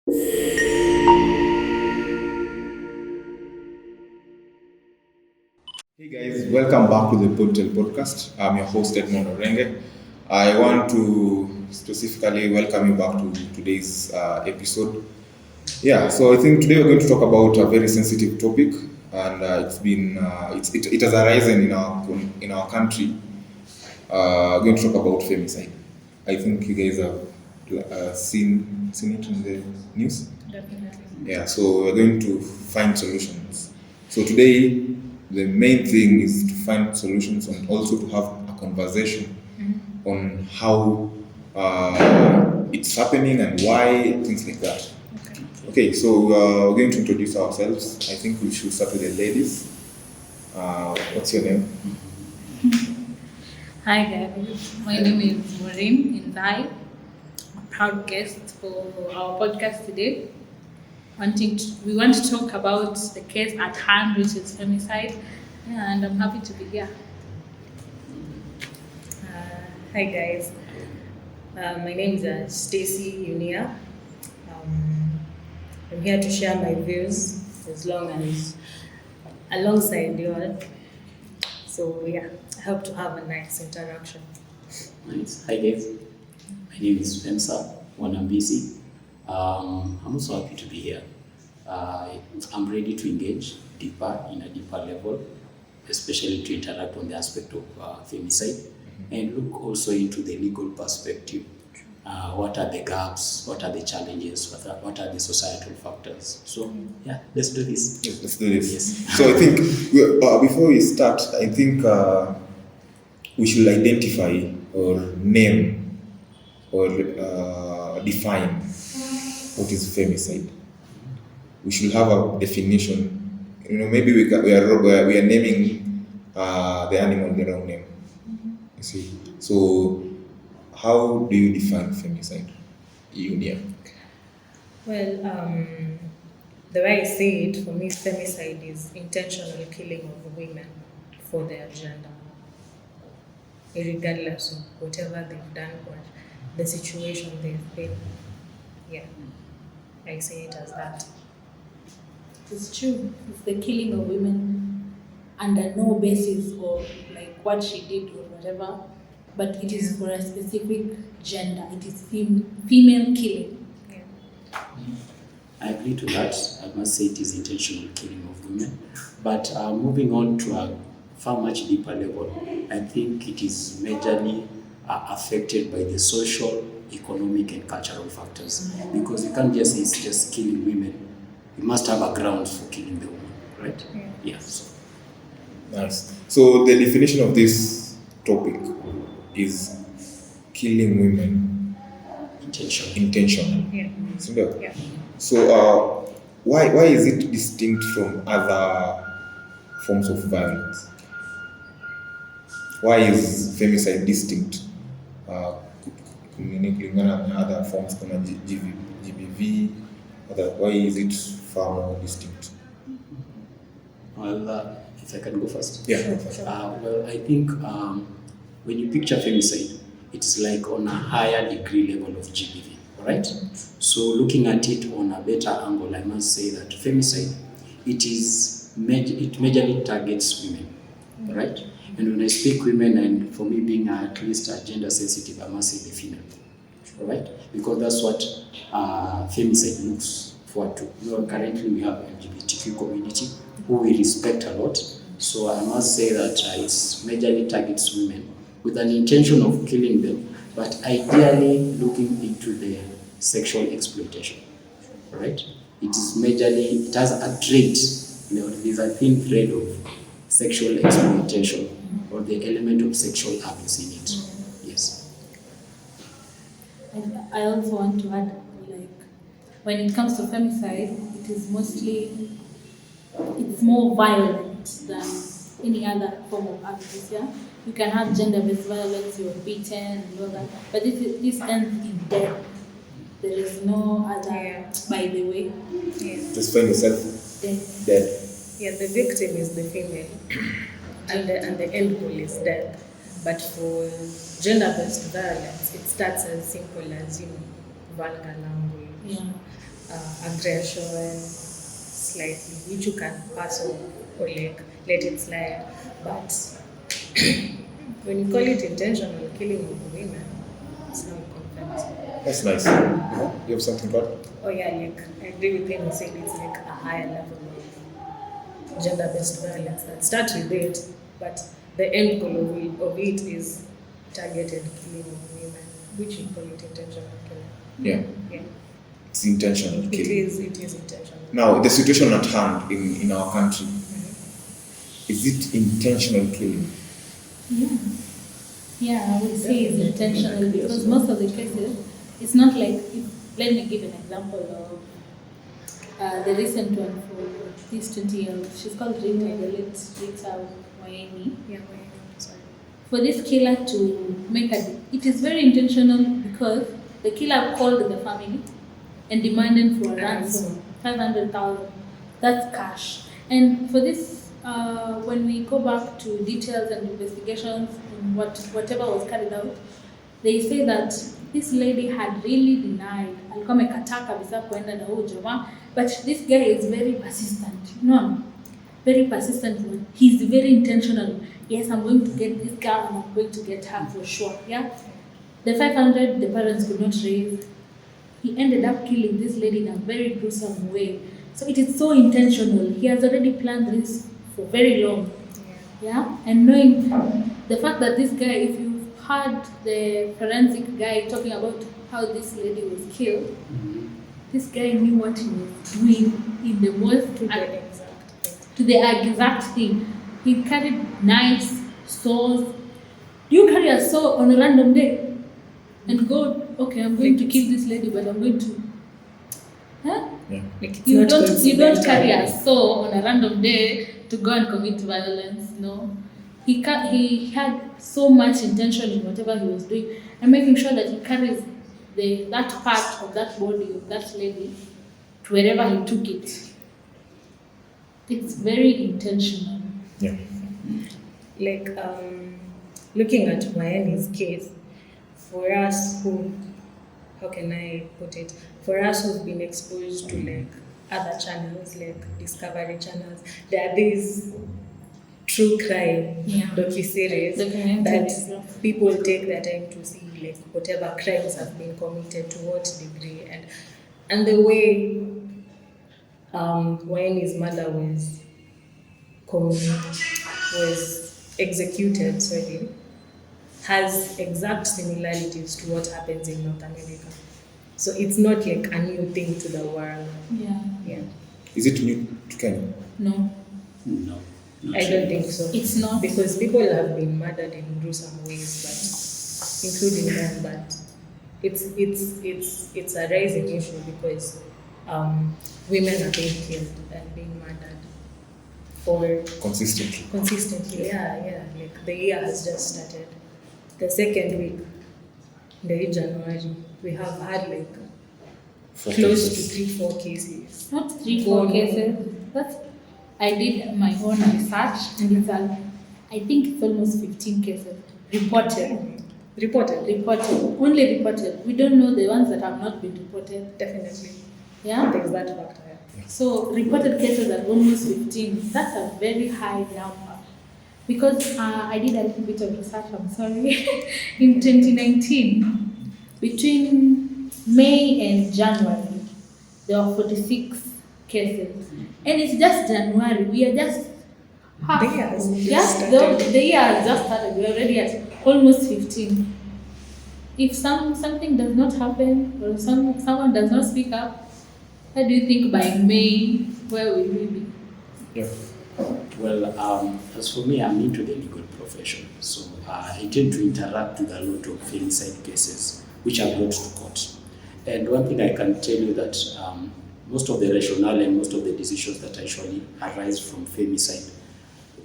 Hey guys, welcome back to the Podtel podcast. I'm your host Edmond Orenge. I want to specifically welcome you back to today's episode. Yeah, so I think today we're going to talk about a very sensitive topic, and it has arisen in our country. We're going to talk about femicide. I think you guys have seen it in the news. Definitely. Yeah, so we're going to find solutions. So today, the main thing is to find solutions and also to have a conversation on how it's happening and why, things like that. Okay, so we're going to introduce ourselves. I think we should start with the ladies. What's your name? Hi guys, my name is Maureen Indai, a proud guest for our podcast today. We want to talk about the case at hand, which is femicide, and I'm happy to be here. Hi guys, my name is Stacy Unia. I'm here to share my views alongside you all. So yeah, I hope to have a nice interaction. Nice. Hi guys, my name is Femsa Wanambisi. I'm also happy to be here. I'm ready to engage in a deeper level, especially to interact on the aspect of femicide and look also into the legal perspective. What are the gaps? What are the challenges? What are the societal factors? So yeah, let's do this. Yes, let's do this. Yes. So I think before we start, I think we should identify or name or define what is femicide. We should have a definition. Maybe we are naming the animal the wrong name. You see. So how do you define femicide, Unia? Well, the way I see it, for me, femicide is intentional killing of women for their gender, regardless of whatever they've done or the situation they've been. Yeah, I see it as that. It's true. It's the killing of women under no basis of like what she did or whatever, but it is for a specific gender. It is female killing. Yeah. I agree to that. I must say it is intentional killing of women. But moving on to a far much deeper level, I think it is majorly affected by the social, economic, and cultural factors. Because you can't just say it's just killing women. You must have a ground for killing the woman, right? Yeah. So. Nice. So the definition of this topic is killing women intentional. Yeah. Yeah. So why is it distinct from other forms of violence? Why is femicide distinct? Kulingana na other forms like GBV, why is it far more distinct? Well, if I can go first. Yeah. Sure. Well, I think when you picture femicide, it's like on a higher degree level of GBV, all right? So looking at it on a better angle, I must say that femicide, it majorly targets women, all right? And when I speak women, and for me being at least gender sensitive, I must say the female, all right? Because that's what femicide looks forward to. Currently we have LGBTQ community who we respect a lot. So I must say that it majorly targets women with an intention of killing them, but ideally looking into the sexual exploitation, right? It has a trait, there's a thin thread of sexual exploitation or the element of sexual abuse in it. Yes. And I also want to add, like, when it comes to femicide, it's more violent than any other form of abuse. Yeah, you can have gender-based violence, you're beaten and all that, but this ends in death. There is no other, by the way. Yeah. Just find yourself dead. Yeah, the victim is the female, and the end goal is death. But for gender-based violence, it starts as simple as vulgar language. Yeah. aggression slightly, which you can pass off or like let it slide. But when you call it intentional killing of women, it's not confirmed. That's nice. You have something, God? Oh yeah, like I agree with him. He said it's like a higher level of gender-based violence that starts with it, but the end goal of it is targeted killing of women, which we call it intentional killing. Yeah. Yeah, It's intentional it killing. is intentional. Now, the situation at hand in our country, is it intentional killing? Yeah. Yeah, I would say it's intentional because most of the cases, it's not like, let me give an example of the recent one for this 20-year-old. She's called Rita, the late Rita Waini. Yeah, sorry. For this killer to make it is very intentional because the killer called the family and demanded for a ransom, 500,000. That's cash. And for this, when we go back to details and investigations and whatever was carried out, they say that this lady had really denied alikuwa amekataa kabisa kuenda na huyo jamaa, but this guy is very persistent. No, very persistent. He's very intentional. Yes, I'm going to get this girl and I'm going to get her for sure. Yeah, the 500 the parents could not raise. He ended up killing this lady in a very gruesome way. So it is so intentional. He has already planned this for very long. Yeah, and knowing the fact that this guy, if you've heard the forensic guy talking about how this lady was killed, this guy knew what he was doing in the most to the exact thing. He carried knives, saws. Do you carry a saw on a random day and go, okay, I'm going to kill this lady, but I'm going to, huh? Yeah. Like You don't carry a saw on a random day to go and commit violence. No, he had so much intention in whatever he was doing and making sure that he carries that part of that body of that lady to wherever he took it. It's very intentional. Yeah. Like looking at Mayani's case, for us who, how can I put it? For us who've been exposed to like other channels, like Discovery channels, there are these true crime docu-series that people take their time to see like whatever crimes have been committed to what degree, and the way Mayani's mother was executed, has exact similarities to what happens in North America. So it's not like a new thing to the world. Yeah. Is it new to Kenya? No. No. I don't think so. It's not. Because people have been murdered in gruesome ways, but including them, but it's a rising issue because women are being killed and being murdered for consistently. Yeah. Like the year has just started. The second week, the January, we have had like close to 3-4 cases. Not 3-4 cases. I did my own research and it's I think it's almost 15 cases reported. Only reported. We don't know the ones that have not been reported. Definitely. Yeah? There's that factor. So reported cases are almost 15. That's a very high number. Because I did a little bit of research, I'm sorry. In 2019, between May and January, there were 46 cases. And it's just January. We are just half. The year has The year has just started. We're already at almost 15. If something does not happen or someone does not speak up, how do you think by May, where will we be? Yeah. Well, as for me, I'm into the legal profession, so I tend to interact with a lot of femicide cases which are brought to court. And one thing I can tell you that most of the rationale and most of the decisions that actually arise from femicide,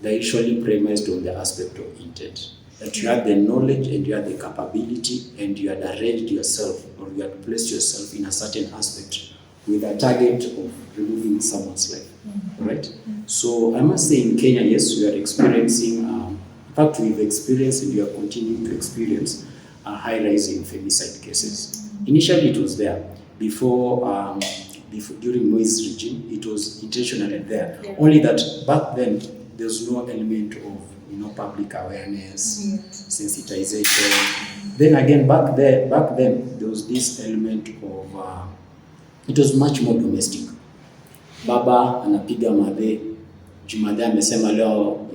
they're usually premised on the aspect of intent. That you have the knowledge and you have the capability and you had arranged yourself or you had placed yourself in a certain aspect with a target of removing someone's life, right? So I must say in Kenya, yes, we are experiencing, in fact we've experienced and we are continuing to experience a high rise in femicide cases. Initially it was there before before, during Moi's regime, it was intentionally there. Yeah. Only that back then there was no element of public awareness, sensitization. Then again, back then there was this element of it was much more domestic. Baba anapiga madhe, jumadhe amesema leo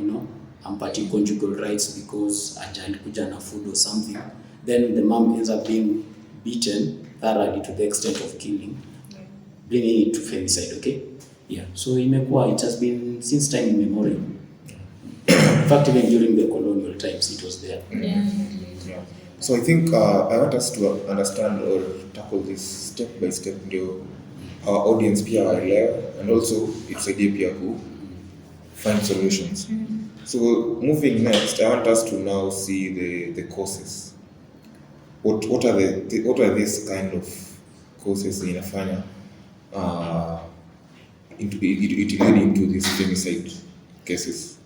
ampati conjugal rights because ajalikuja na food or something. Then the mom ends up being beaten thoroughly to the extent of killing, bringing it to femicide. Okay, yeah. So it has been since time immemorial. In fact, even during the colonial times, it was there. Yeah. So I think I want us to understand or tackle this step by step. Our audience pia waelewe, and also it's idea pia ku find solutions. So moving next, I want us to now see the causes. What are these kind of causes inafanya it lead into these femicide cases?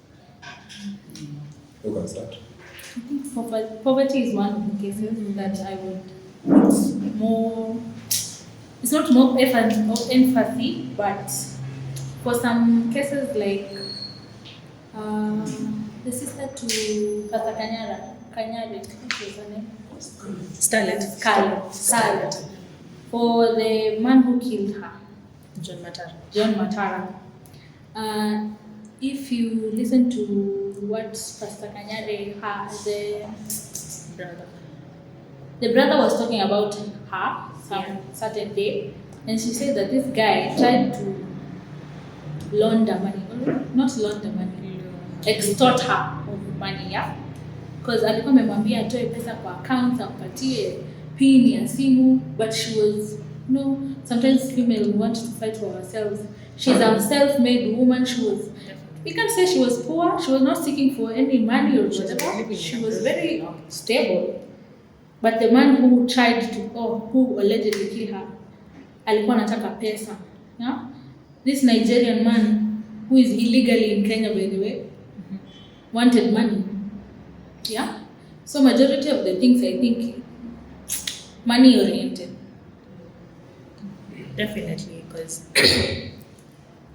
Who can start? I think poverty is one of the cases that I would put more. It's not more empathy, but for some cases like the sister to Pastor Kanyari, what was her name? Scarlett. For the man who killed her, John Matara. If you listen to what Pastor Kanyari, the brother was talking about her some certain day, and she said that this guy tried to extort her of money, yeah, because alikuwa amemwambia atoe pesa kwa account ampatie pin ya simu, but she was sometimes female want to fight for herself. She's a self-made woman. You can say she was poor. She was not seeking for any money or whatever. She was very stable. But the man who who allegedly killed her, alikuwa anataka pesa. Yeah? This Nigerian man who is illegally in Kenya, by the way, wanted money. Yeah? So majority of the things, I think, money oriented. Definitely, because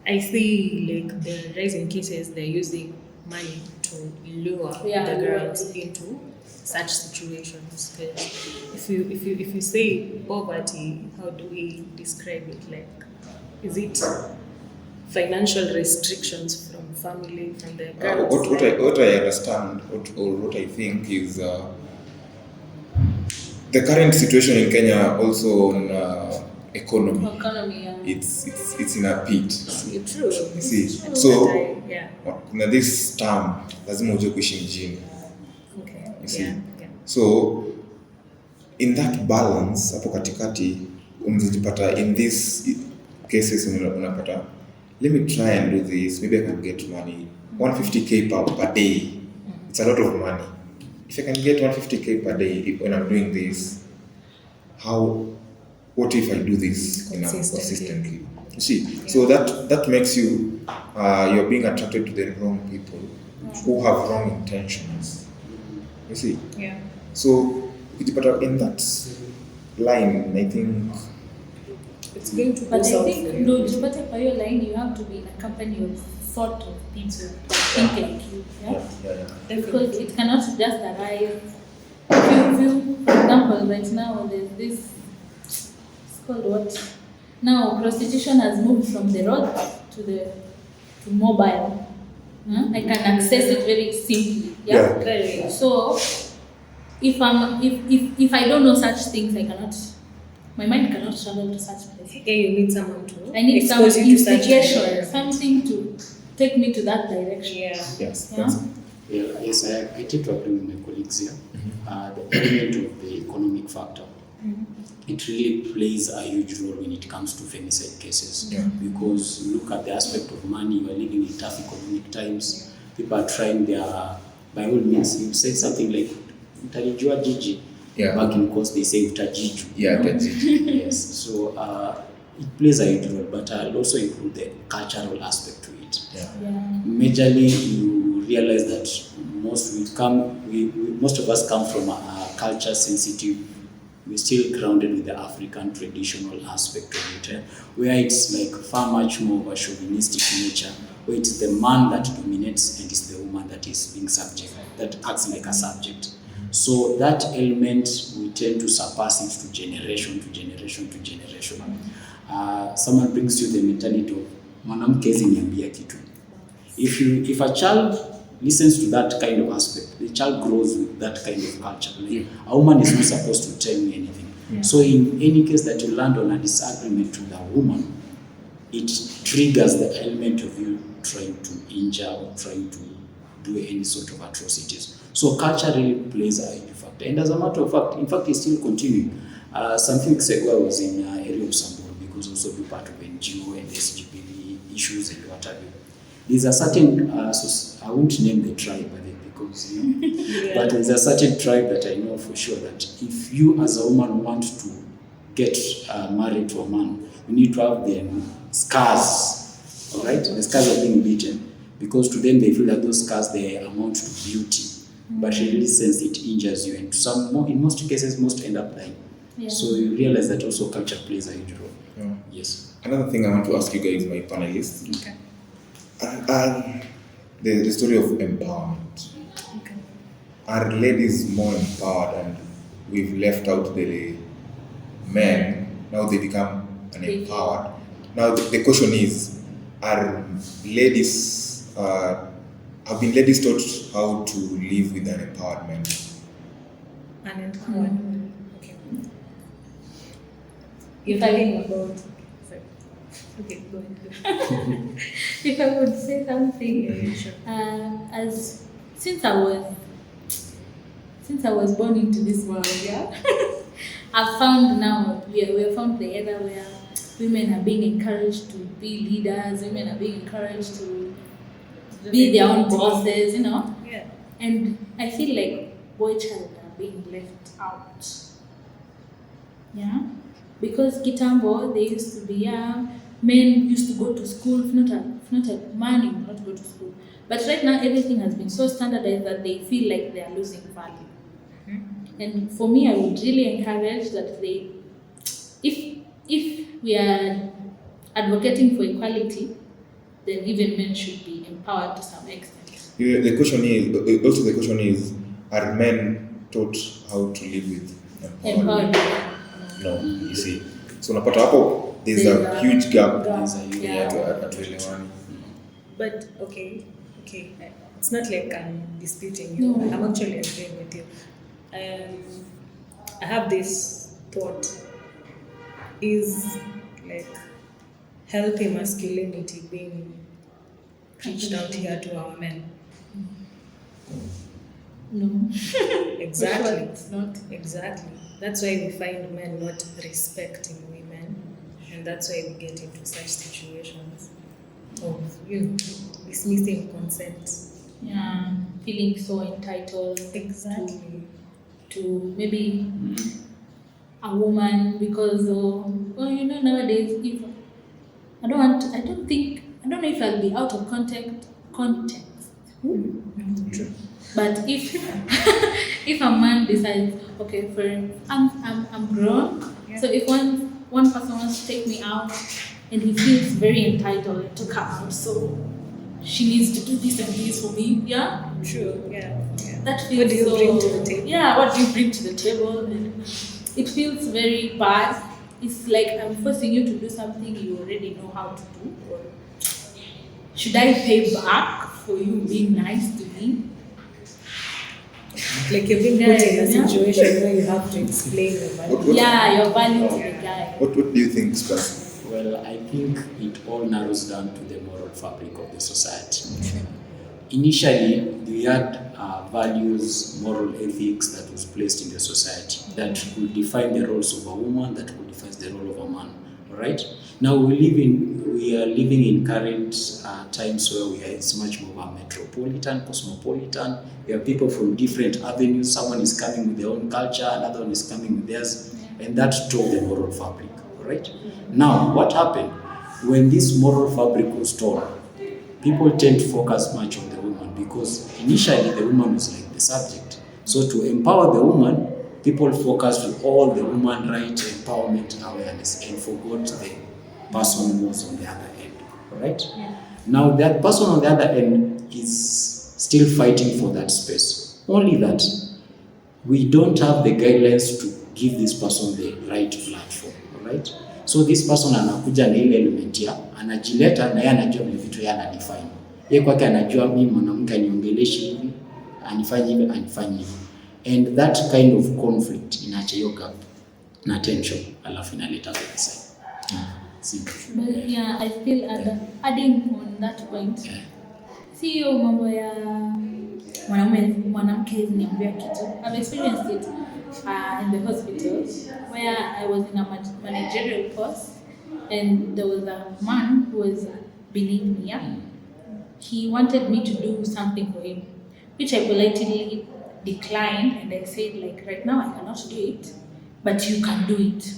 I see like the rising cases, they're using money to lure the girls into such situations. Because if you say poverty, how do we describe it? Like, is it financial restrictions from family, from the girls? What I understand, or what I think is the current situation in Kenya also on economy. Yeah. It's in a pit. True. You see, so kuna this term lazima uje kuishi mjini. Okay. You see, so in that balance hapo katikati unajipata in these cases unapata, let me try and do this, maybe I can get money 150k per day. It's a lot of money. If I can get 150k per day when I'm doing this, what if I do this consistently? You see, so that makes you you're being attracted to the wrong people who have wrong intentions. You see, so in that line, I think it's going to. But I think for your line, you have to be in a company of sort of people that think like you. Yeah. Because it cannot just arrive. For example, right now there's this. Called what? Now prostitution has moved from the road to mobile. I can access it very simply. Yeah. So if I don't know such things, my mind cannot travel to such places. Yeah, you need someone to. I need some instigation, something to take me to that direction. Yes. Yes, I tend to agree with my colleagues here. The element of the economic factor. It really plays a huge role when it comes to femicide cases. Because look at the aspect of money. You are living in tough economic times. People are trying by all means. You say something like "Utajijua jiji." Back in course they say "Utajiju." Utajiju. Yes. So it plays a huge role, but I'll also include the cultural aspect to it. Majorly, you realize that most of us come from a culture sensitive we're still grounded with the African traditional aspect of it, where it's like far much more of a chauvinistic nature, where it's the man that dominates and it's the woman that is being subject, that acts like a subject. So that element, we tend to surpass it to generation to generation to generation. Someone brings you the mentality of mwanamke hawezi niambia kitu. If a child listens to that kind of aspect, the child grows with that kind of culture. Like, a woman is not supposed to tell me anything. Yeah. So in any case that you land on a disagreement with a woman, it triggers the element of you trying to injure or trying to do any sort of atrocities. So culture really plays a huge factor. And as a matter of fact, in fact, it's still continuing. Some few weeks ago, I was in area of Samburu because also be part of NGO and SGPD issues and what have you. There's a certain, I won't name the tribe because, yeah. But there's a certain tribe that I know for sure that if you as a woman want to get married to a man, you need to have the scars, all right? The scars of being beaten, because to them they feel that those scars, they amount to beauty, but in really sense it injures you, and in most cases, most end up dying. Yeah. So you realize that also culture plays a huge role. Yeah. Yes. Another thing I want to ask you guys, my panelists. Okay. The story of empowerment. Okay. Are ladies more empowered and we've left out the men, now they become unempowered? Now the question is, are ladies, have been ladies taught how to live with an empowered man? Unempowered. Okay. If I think about, okay, go ahead. If I would say something, since I was born into this world, yeah, I've found now we have found the era where women are being encouraged to be leaders, women are being encouraged to be their own bosses, you know. Yeah. And I feel like boy child are being left out. Yeah, because kitambo they used to be men used to go to school, if not a money, not go to school. But right now, everything has been so standardized that they feel like they are losing value. Mm-hmm. And for me, I would really encourage that if we are advocating for equality, then even men should be empowered to some extent. Yeah, the question is, are men taught how to live with empowered men? No, you see. So unapata hapo there's a huge gap. But okay, it's not like I'm disputing you. No. I'm actually agreeing with you. I have this thought: is like healthy masculinity being preached out here to our men? No. Exactly. It's not. Exactly. That's why we find men not respecting women, and that's why we get into such situations of dismissing consent. Yeah, feeling so entitled. Exactly. To maybe a woman because nowadays if I don't know if I'll be out of context. True. But if a man decides, okay, I'm grown, yeah. So if one person wants to take me out and he feels very entitled to come out, so she needs to do this and this for me, yeah? True, yeah. That feels what do you bring to the table? Yeah, what do you bring to the table? And it feels very bad. It's like I'm forcing you to do something you already know how to do. Or should I pay back for you being nice to me? Like you're being put in a situation where you have to explain your value. Your value to the guy. What do you think, Stas? Well, I think it all narrows down to the moral fabric of the society. Initially, we had values, moral ethics that was placed in the society that could define the roles of a woman, that could define the role of a man. All right. Now we are living in current times where it's much more metropolitan, cosmopolitan. We have people from different avenues. Someone is coming with their own culture, another one is coming with theirs, and that drove the moral fabric. All right. Now, what happened when this moral fabric was torn? People tend to focus much on the woman because initially the woman was like the subject. So to empower the woman, people focused on all the human right empowerment awareness and forgot the person who was on the other end, right? Yeah. Now that person on the other end is still fighting for that space. Only that we don't have the guidelines to give this person the right platform, right? So this person anakuja na ile element ya anajileta na yeye anajua vile vitu yeye anadefine. Yeye kwake anajua mimi mwanamke aniongeleshi hivi, anifanye hivi, anifanye hivi. And that kind of conflict inaacha hiyo gap na tension alafu inaleta suicide. But yeah, I feel adding on that point. See hiyo mambo ya mwanamke niambia kitu. I've experienced it in the hospital where I was in a managerial post and there was a man who was beneath me. Yeah? He wanted me to do something for him, which I politely declined, and I said, like, right now I cannot do it, but you can do it.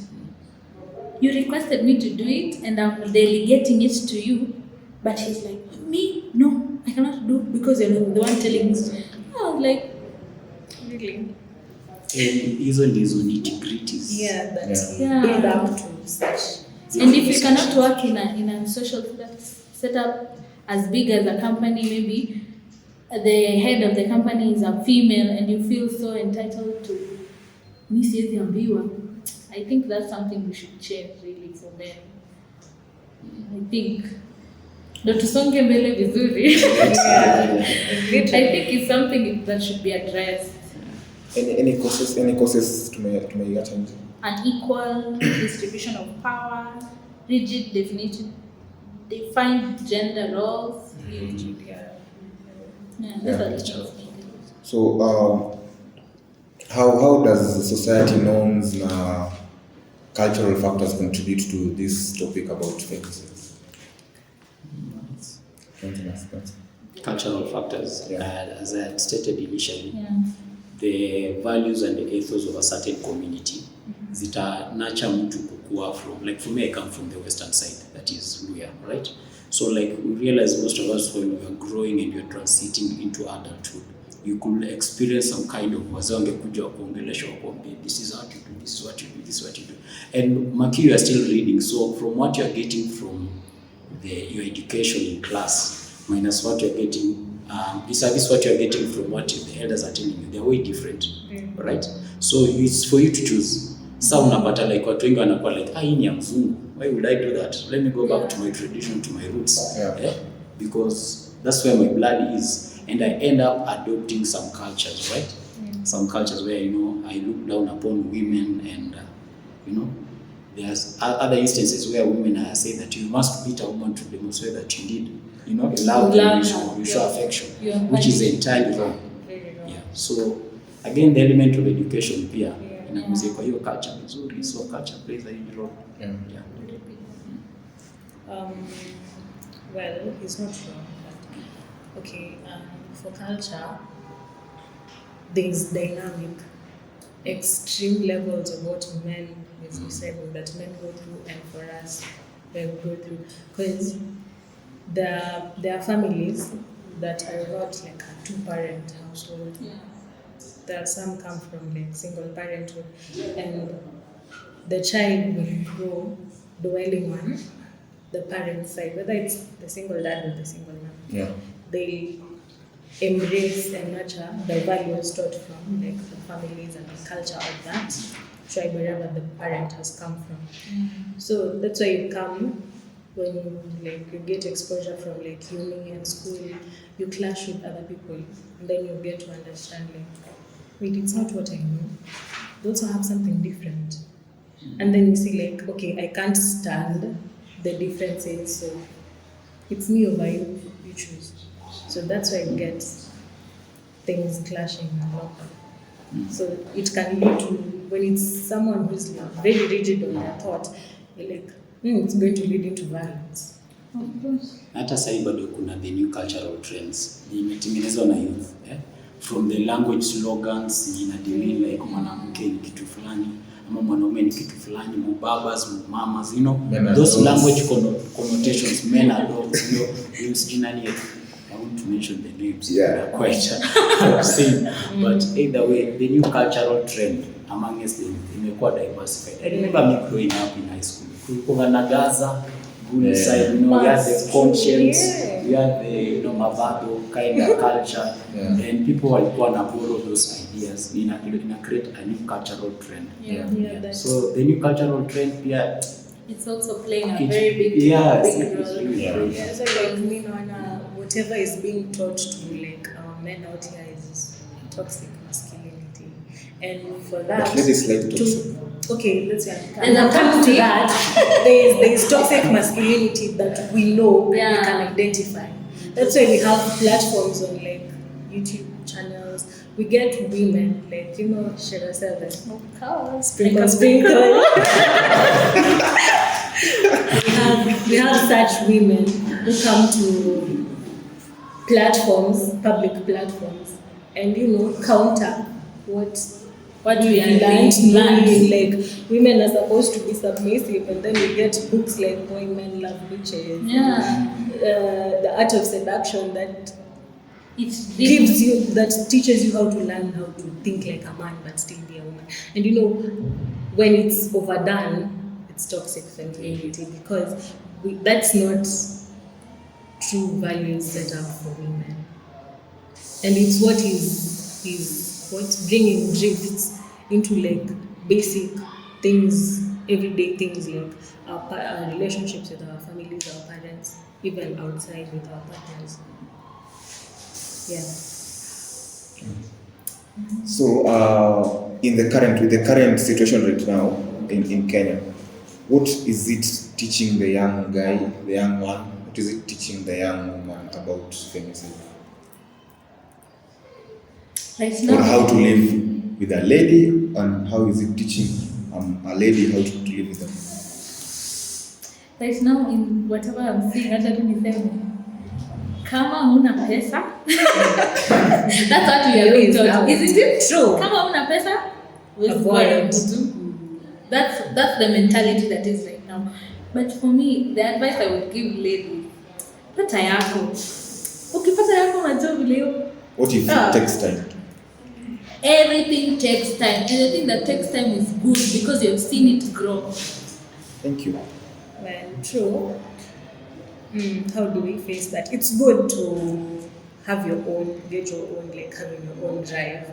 You requested me to do it and I'm delegating it to you, but he's like, me? No, I cannot do because you're the one telling me. I was like, really? And hizo ndizo nitty-gritties. Yeah, that Yeah. build up to such. And if you cannot work in a social setup as big as a company, maybe the head of the company is a female and you feel so entitled to siwezi ambiwa, I think that's something we should change really for men. I think ndo tusonge mbele vizuri. I think it's something that should be addressed. Any causes tumeiga change? Unequal distribution of power, rigid defined gender roles. Yeah, that's a So how does society norms na cultural factors contribute to this topic about femicide? Cultural factors, as I had stated initially, yeah. the values and the ethos of a certain community zita nurture mtu kukua from, like for me I come from the western side, that is Luya, right? So like we realize most of us when we are growing and we are transiting into adulthood, you could experience some kind of wazee wangekuja wakuongelesha wakuambia this is what you do, this is what you do, this is what you do. And Maki, you are still reading, so from what you are getting from your education in class minus what you are getting vis-a-vis what you are getting from what the elders are telling you, they are way different, right? So it's for you to choose. Sasa unapata like watu wengi wanakuwa like hii ni ya mzungu, why would I do that? Let me go back to my tradition, to my roots, because that's where my blood is, and I end up adopting some cultures, right? Some cultures where I look down upon women, and there's other instances where women are saying that you must beat a woman to demonstrate that you need love and you show affection, which is entirely wrong. Yeah. So again, the element of education pia inakuja kwa hiyo culture vizuri, so culture plays a huge role. Well, it's not wrong, but okay, for culture, there's dynamic, extreme levels of what men, as we said, that men go through, and for us, they go through, because there are families that are not like a two-parent household. Yeah. There are some come from like single parenthood, and the child will grow dwelling on the parent side, whether it's the single dad or the single mom. Yeah. They embrace and nurture the values taught from like the families and the culture of that tribe, wherever the parent has come from. So that's why you come when you get exposure from like uni and school, you clash with other people, and then you get to understand like, wait, it's not what I know. They also have something different. And then you see like, okay, I can't stand the differences, so it's me over you, you choose. So that's why you get things clashing a lot. So it can lead to, when it's someone who's like very rigid on their thought, you're like, it's going to lead into violence. Of course. Hata sasa bado kuna the new cultural trends imetengenezwa na youth, from the language slogans inadili like mwanamke ni kitu fulani ama mwanaume ni kitu fulani, mubabas, mumamas, those language connotations, men are dogs, I want to mention the names, quite saying, but either way, the new cultural trend among us imekuwa diversified. I remember me growing up in high school. Kulikuwa na Gaza, good side, you know, we had the conscience, we had the mavado kind of culture, and people walikuwa na borrow those ideas in a create a new cultural trend. So the new cultural trend, it's also playing a very big role. So like whatever is being taught to like our men out here is toxic masculinity, and for that okay, let's say come to that. There is toxic masculinity that we know we can identify. That's why we have platforms on like YouTube channels. We get women like Shera 7, sprinkle. we have such women who come to platforms, public platforms, and counter what we are learning. Like women are supposed to be submissive, and then we get books like Why Men Love Witches, The Art of Seduction that gives you, that teaches you how to learn how to think like a man but still be a woman. And when it's overdone, it's toxic femininity, because that's not true values set up for women, and it's what is what's bringing drifts into like basic things, everyday things, like our relationships with our families, our parents, even outside with our partners. So with the current situation right now in Kenya, what is it teaching the young guy, the young man? What is it teaching the young woman about femicide? Or how to live with a lady, and how is it teaching a lady how to live with them? Right now, in whatever I'm seeing, hata tu niseme kama huna pesa, that's what we are being taught. Isn't it true? Kama huna pesa, avoid. That's the mentality that is right now. But for me, the advice I would give ladies, pata yako. Ukipata yako unajua vile. What if it takes time? Everything takes time. Anything that takes time is good because you have seen it grow. Thank you. Well, true. How do we face that? It's good to have your own, get your own, like having your own drive,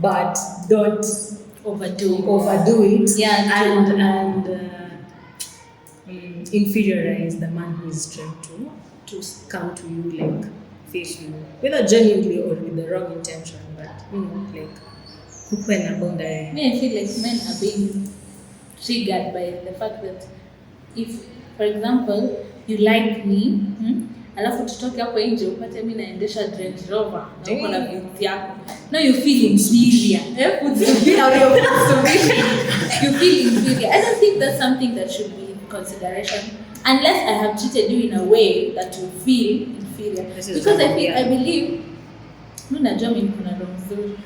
but don't overdo it. And inferiorize the man who is trying to come to you, like face you, whether genuinely or with the wrong intention. But like me, I feel like men are being triggered by the fact that if, for example, you like me, alafu tutoke hapo nje upate mimi naendesha Range Rover na uko na vitu yako, now you feel inferior. You feel inferior. I don't think that's something that should be in consideration unless I have treated you in a way that you feel inferior. Because I believe mimi najua mimi kuna roho nzuri.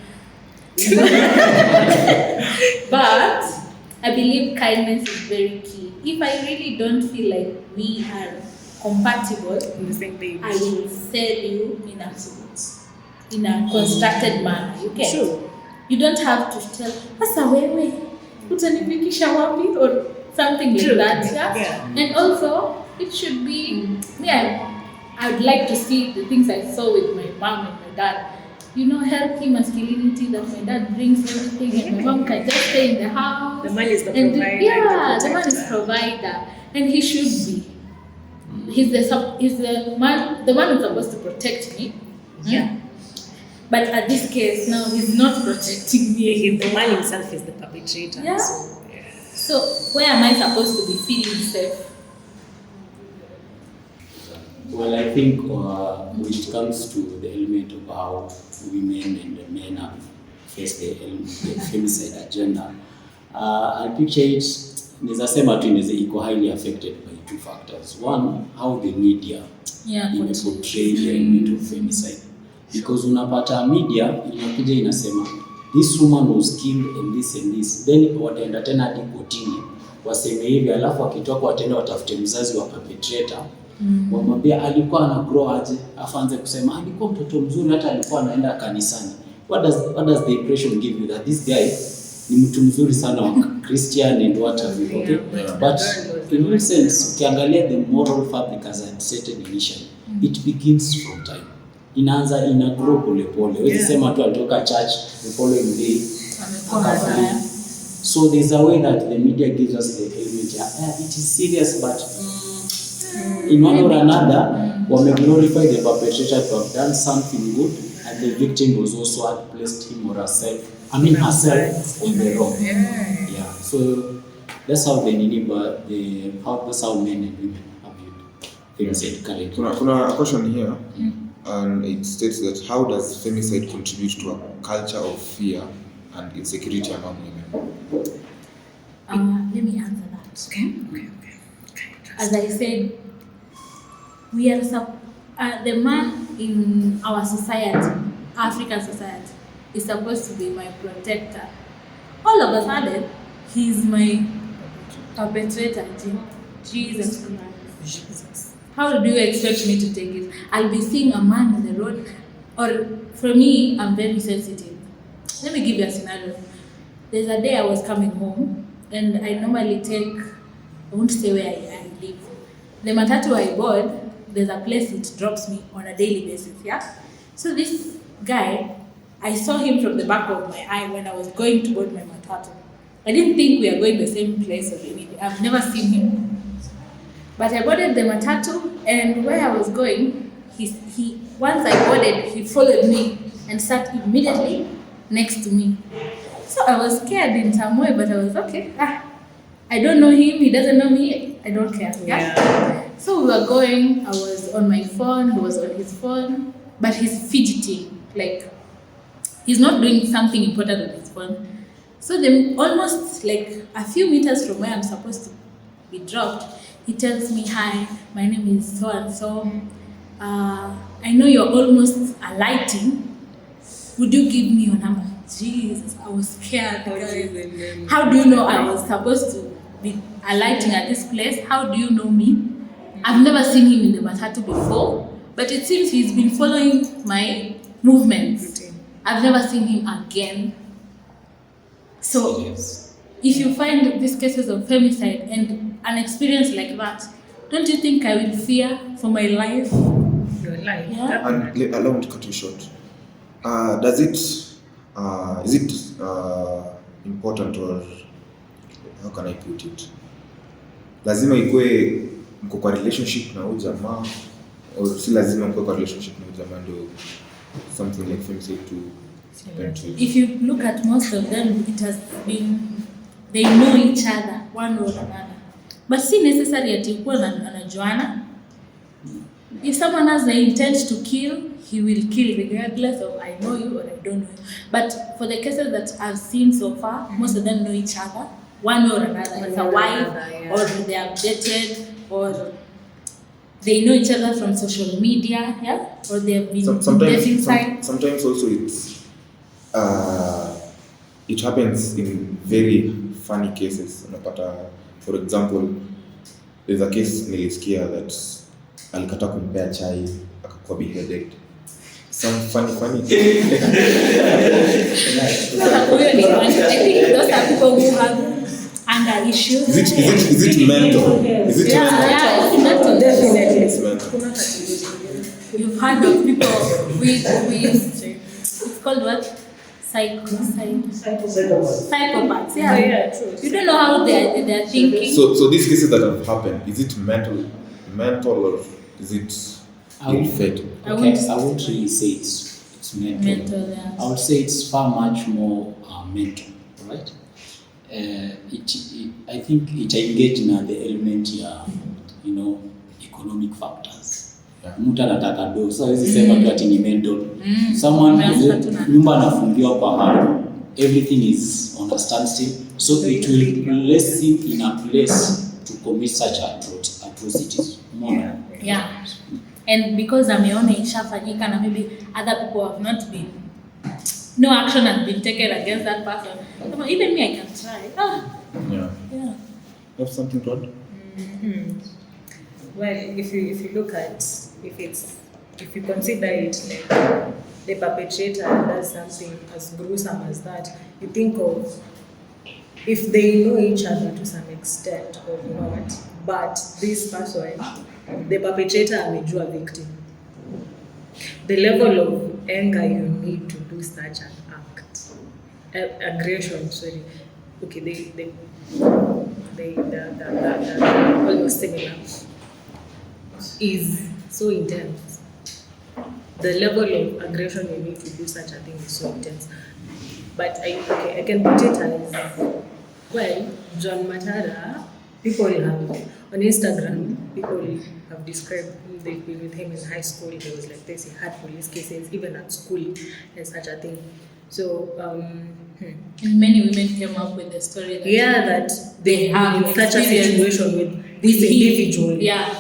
But I believe kindness is very key. If I really don't feel like we are compatible on the same page, I will tell you in a constructed manner. You get? Sure. You don't have to tell sasa wewe utanifikisha wapi or something like that. Yeah. And also it should be I would like to see the things I saw with my mom and my dad. Healthy masculinity, that my dad brings everything and my mom can just stay in the house. The man is the provider. The man is provider, and he should be. He's the man who's supposed to protect me. Yeah. But at this case now, he's not protecting me. The man himself is the perpetrator. Yeah. So where am I supposed to be feeling safe? Well, I think when it comes to the element of how women and men have faced the femicide agenda, I picture it, naweza sema tu iko highly affected by two factors. One, how the media portray the element of femicide. Because unapata media inakuja inasema this woman was killed and this, then wataenda tena hadi kotini waseme hivi, alafu akitoka wataenda watafute mzazi wa perpetrator. Wamwambia alikuwa ana grow aje, afanze kusema alikuwa mtoto mzuri, hata alikuwa anaenda kanisani. What does the impression give you that this guy ni mtu mzuri sana wa Christian and what have you, okay? But in real sense, ukiangalia the moral fabric as I stated initially, it begins from time. Inaanza ina grow pole pole. Wewe sema tu alitoka church the following day akafanya. So there's a way that the media gives us the element. It is serious, but in one or another, we glorify the perpetrator to have done something good, and the victim was also had placed him or herself on the wrong. Yeah. So that's how that's how men and women have viewed femicide currently. Kuna a question here, and it states that how does femicide contribute to a culture of fear and insecurity among women? Let me answer that. Okay. As I said, we are the man in our society, African society, is supposed to be my protector. All of a sudden, he's my perpetrator. Jesus Christ. How do you expect me to take it? I'll be seeing a man on the road, or for me, I'm very sensitive. Let me give you a scenario. There's a day I was coming home, and I normally I won't say where I live. The matatu I board, there's a place it drops me on a daily basis, yeah? So this guy, I saw him from the back of my eye when I was going to board my matatu. I didn't think we are going the same place or anything. I've never seen him. But I boarded the matatu, and where I was going, he once I boarded, he followed me and sat immediately next to me. So I was scared in some way, but I was okay. I don't know him, he doesn't know me, I don't care. Yeah? So we were going, I was on my phone, he was on his phone, but he's fidgeting, like he's not doing something important on his phone. So then almost like a few meters from where I'm supposed to be dropped, he tells me, "Hi, my name is so and so. I know you're almost alighting. Would you give me your number?" Jesus, I was scared. How do you know I was supposed to be alighting at this place? How do you know me? I've never seen him in the matatu before, but it seems he's been following my movements. I've never seen him again. So, if you find these cases of femicide and an experience like that, don't you think I will fear for my life? Your life. Yeah. And allow me to cut you short. Is it important, or how can I put it? Lazima ikue mko kwa relationship na huyo jamaa, or si lazima mko kwa relationship na huyo jamaa ndio something like femicide to happen to you? If you look at most of them, it has been, they know each other, one or another. But si necessary ati kuwa anajuana. If someone has the intent to kill, he will kill regardless of I know you or I don't know you. But for the cases that I've seen so far, most of them know each other, one way or another. It's a wife, or they are dated, or they know each other from social media, yeah, or they have been dating side. Sometimes also it happens in very funny cases. Unapata, for example, there's a case nilisikia that alikata kumpea chai akakuwa beheaded. Some funny. I think those are people who have anger issues. Is it mental? Is it mental? Yeah, it's mental. Definitely. It's mental. You've heard of people with it's called what? Psychopaths. Yeah, true. You don't know how they're thinking. So these cases that have happened, is it mental, or is it ill-fated? Okay, I won't really say it's mental. Yeah. I would say it's far much more mental, right? I think it engaged in the element economic factors. Mtu anataka do, so hizi sema tu ati ni mental. Someone nyumba anafungiwa kwa hapo, everything is on a standstill, so it will place him in a place to commit such atrocities. Yeah. And because ameona ishafanyika na maybe other people have not been, no action has been taken against that person. Even me, I can try. Yeah. You have something to add? Well, if you look at, if you consider it like the perpetrator does something as gruesome as that, you think of if they know each other to some extent or not, but this person, the perpetrator amejua victim, the level of anger you need to do such an act, aggression, sorry, okay, they almost similar, is so intense. The level of aggression you need to do such a thing is so intense. But I can put it as, well, John Matara, people have, on Instagram, people have described they've been with him in high school, he was like this, he had police cases, even at school, and such a thing. So, And many women came up with the story that that they have in such a experience situation with this individual. Yeah.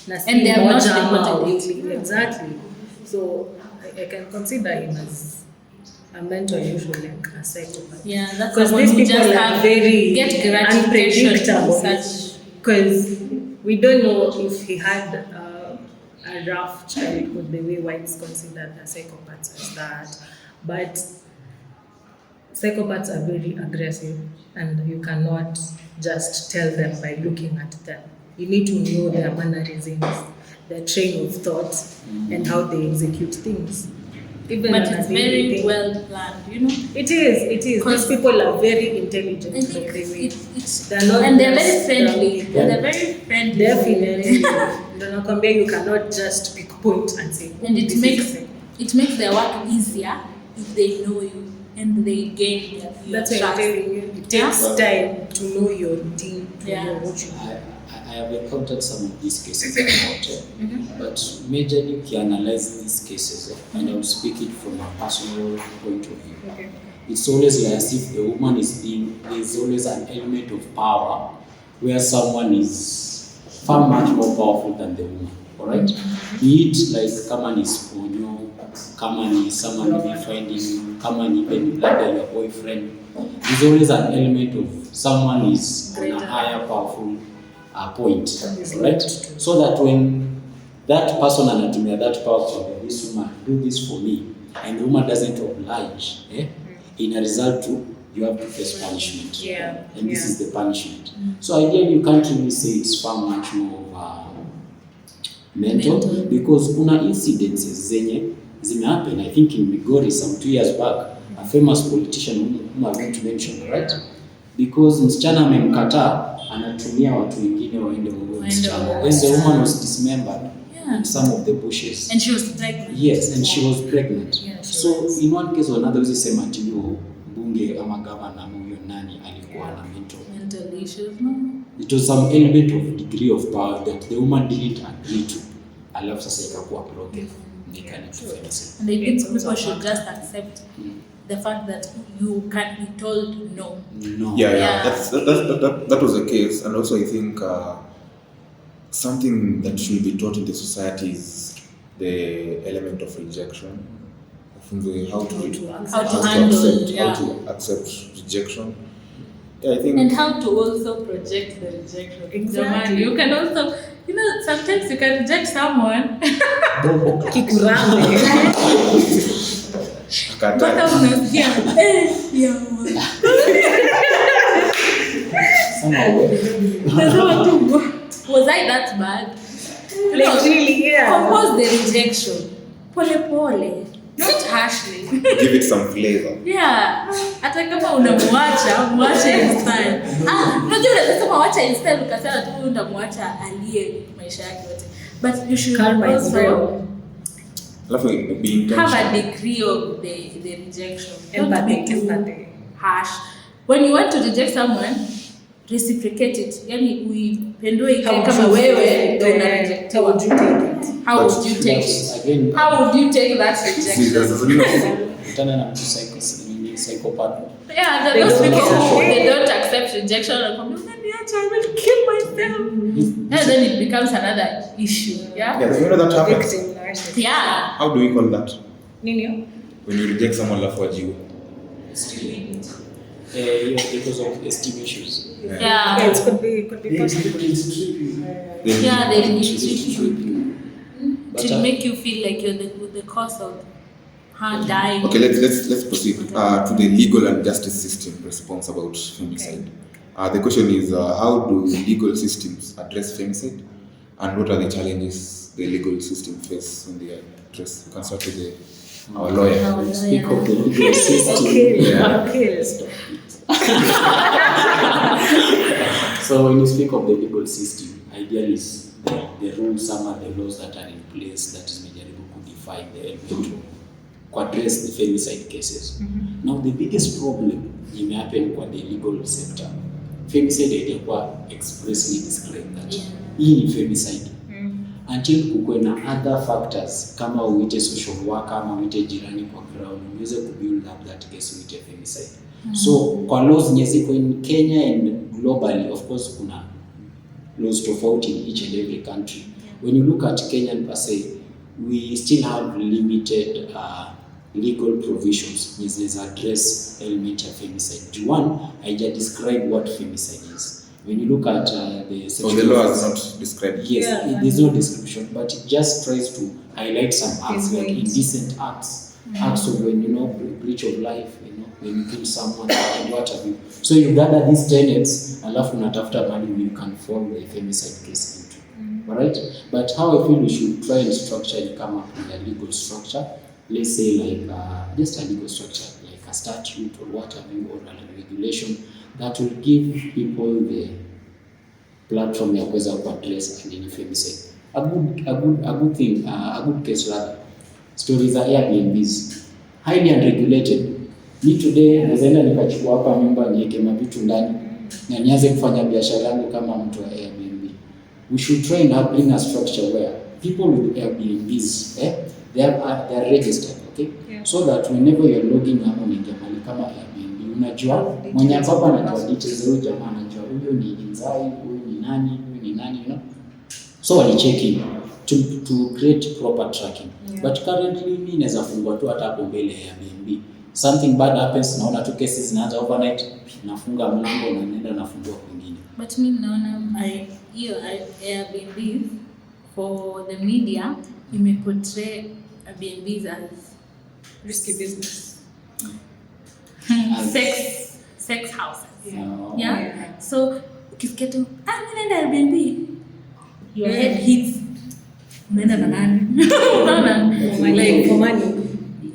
Na And they have not moja reported it. ama exactly. So I can consider him as a mental issue, like a psychopath. Yeah, that's Because someone these who people just are have very get gratification unpredictable. from such. Because we don't know if he had a rough childhood, the way whites consider the psychopaths as that. But psychopaths are very aggressive, and you cannot just tell them by looking at them. You need to know their mannerisms, their train of thought, and how they execute things. Even But on a it's daily very thing. well planned, you know. It is. These people are very intelligent. And Like it's they're not and they're very just friendly. dumb They're very friendly. Definitely. Nakwambia you cannot just pick point and say. And this is makes their work easier if they know you and they gain your That's why I'm trust. telling you. It takes time to know your team, to Yeah. know what you do. I have encountered some of these cases about but majorly if you analyze these cases, and I will speak it from a personal point of view. Okay. It's always like as if the woman there's always an element of power where someone is far much more powerful than the woman, alright? Be it like kama ni sponyo, kama ni someone you be finding, kama ni even like your boyfriend, there's always an element of someone is on a higher powerful point, right? So that when that person anatumia that power for this woman, do this for me, and the woman doesn't oblige, in a result you have to face punishment. Yeah. And this is the punishment. So ideally you can't really say it's far much more mental, because kuna incidences zenye happen. I think in Migori some 2 years back, a famous politician whom I'm going to mention, right? Because msichana amemkataa, anatumia watu wengine waende muue msichana. When the woman was dismembered in some of the bushes. And she was pregnant. Yes, and she was pregnant. Yeah, she so was. in one case or another, usisema ati huyo bunge ama gavana ama huyo nani alikuwa na Mental issues, no? It was some element of degree of power that the woman didn't agree to. Alafu sasa ikakuwa broken. And I think people should just accept the fact that you can be told no. No. Yeah. That was the case, and also I think something that should be taught in the society is the element of rejection. How to accept rejection. Yeah, I think. And how to also project the rejection. Exactly. You can also, sometimes you can reject someone. Kikurambe. Mpaka unasikia, nasema tu, was I that bad? Like really, yeah. Compose the rejection. Pole. Not harshly. Give it some flavor. Yeah. Hata kama muache instead. Unajua unasema muache instead ukasema tu utamwacha alie maisha yake yote. But you should Karma is also real. have a degree of the rejection. Don't be too Empathy. harsh. When you want to reject someone, reciprocate it. Yani uipendue ikae kama wewe ndio unarejectiwa. How would you take it? Again, How would you take that rejection? kutana na mtu psychopath. Yeah, those people who they don't accept rejection and come, I will kill myself. And then it becomes another issue. Yeah. That happens. Victim narcissist. Yeah. How do we call that? Nini? When you reject someone, laugh at you. Because of esteem issues. Yeah. It could be possible. Yeah, they treat you But to make you feel like you're the cause of her dying. Okay, let's proceed to the legal and justice system response about femicide. The question is, how do legal systems address femicide, and what are the challenges the legal system face when they address? You can start with our lawyer. When you speak of the legal system, Let's stop. So when you speak of the legal system, ideally is the rules, some are the laws that are in place that is majorly to define the element to address the femicide cases. Now the biggest problem may happen kwa the legal sector. Femicide ilikuwa expressly described that hii ni femicide. Until kukwe na other factors kama uite social worker ama uite jirani kwa ground uweze kubuild up that case uite femicide. So kwa laws nye ziko in Kenya and globally, of course kuna laws tofauti in each and every country. When you look at Kenyan per se, we still have limited legal provisions which address element of femicide. One, I just describe what femicide is. When you look at the So the law has not described. yes, there's no description, but it just tries to highlight some acts like indecent acts, acts of when breach of life, when you kill someone and what have you. So you gather these tenets, alafu unatafuta mali you can form the femicide case into. Alright? But how I feel we should try and structure and come up with a legal structure. Let's say like just a legal structure, like a statute or what have you, or a regulation that will give people the platform ya kuweza kuaddress any femicide. A good thing, a good case rather. Stories are Airbnbs, highly unregulated. Me today naenda nikachukua hapa nyumba niweke mavitu ndani na nianze kufanya biashara yangu kama mtu wa Airbnb. We should try and bring a structure where people with Airbnbs, they are registered, okay? Yeah. So that whenever you're logging hapo unaingia mahali kama Airbnb, unajua mwenye hapa anatoa details, huyu jamaa anajua huyu ni Inzai, huyu ni nani, So walicheck in to create proper tracking. Yeah. But currently mimi naweza fungua tu hata hapo mbele ya Airbnb. Something bad happens, naona tu cases zinaanza overnight, nafunga mlango na nenda nafungua kwingine. But mimi naona hiyo Airbnb for the media imeportray Airbnbs as Risky business. sex houses. No. Yeah. So ukisikia tu nenda Airbnb, your head hits. Unaenda na nani? Like for money.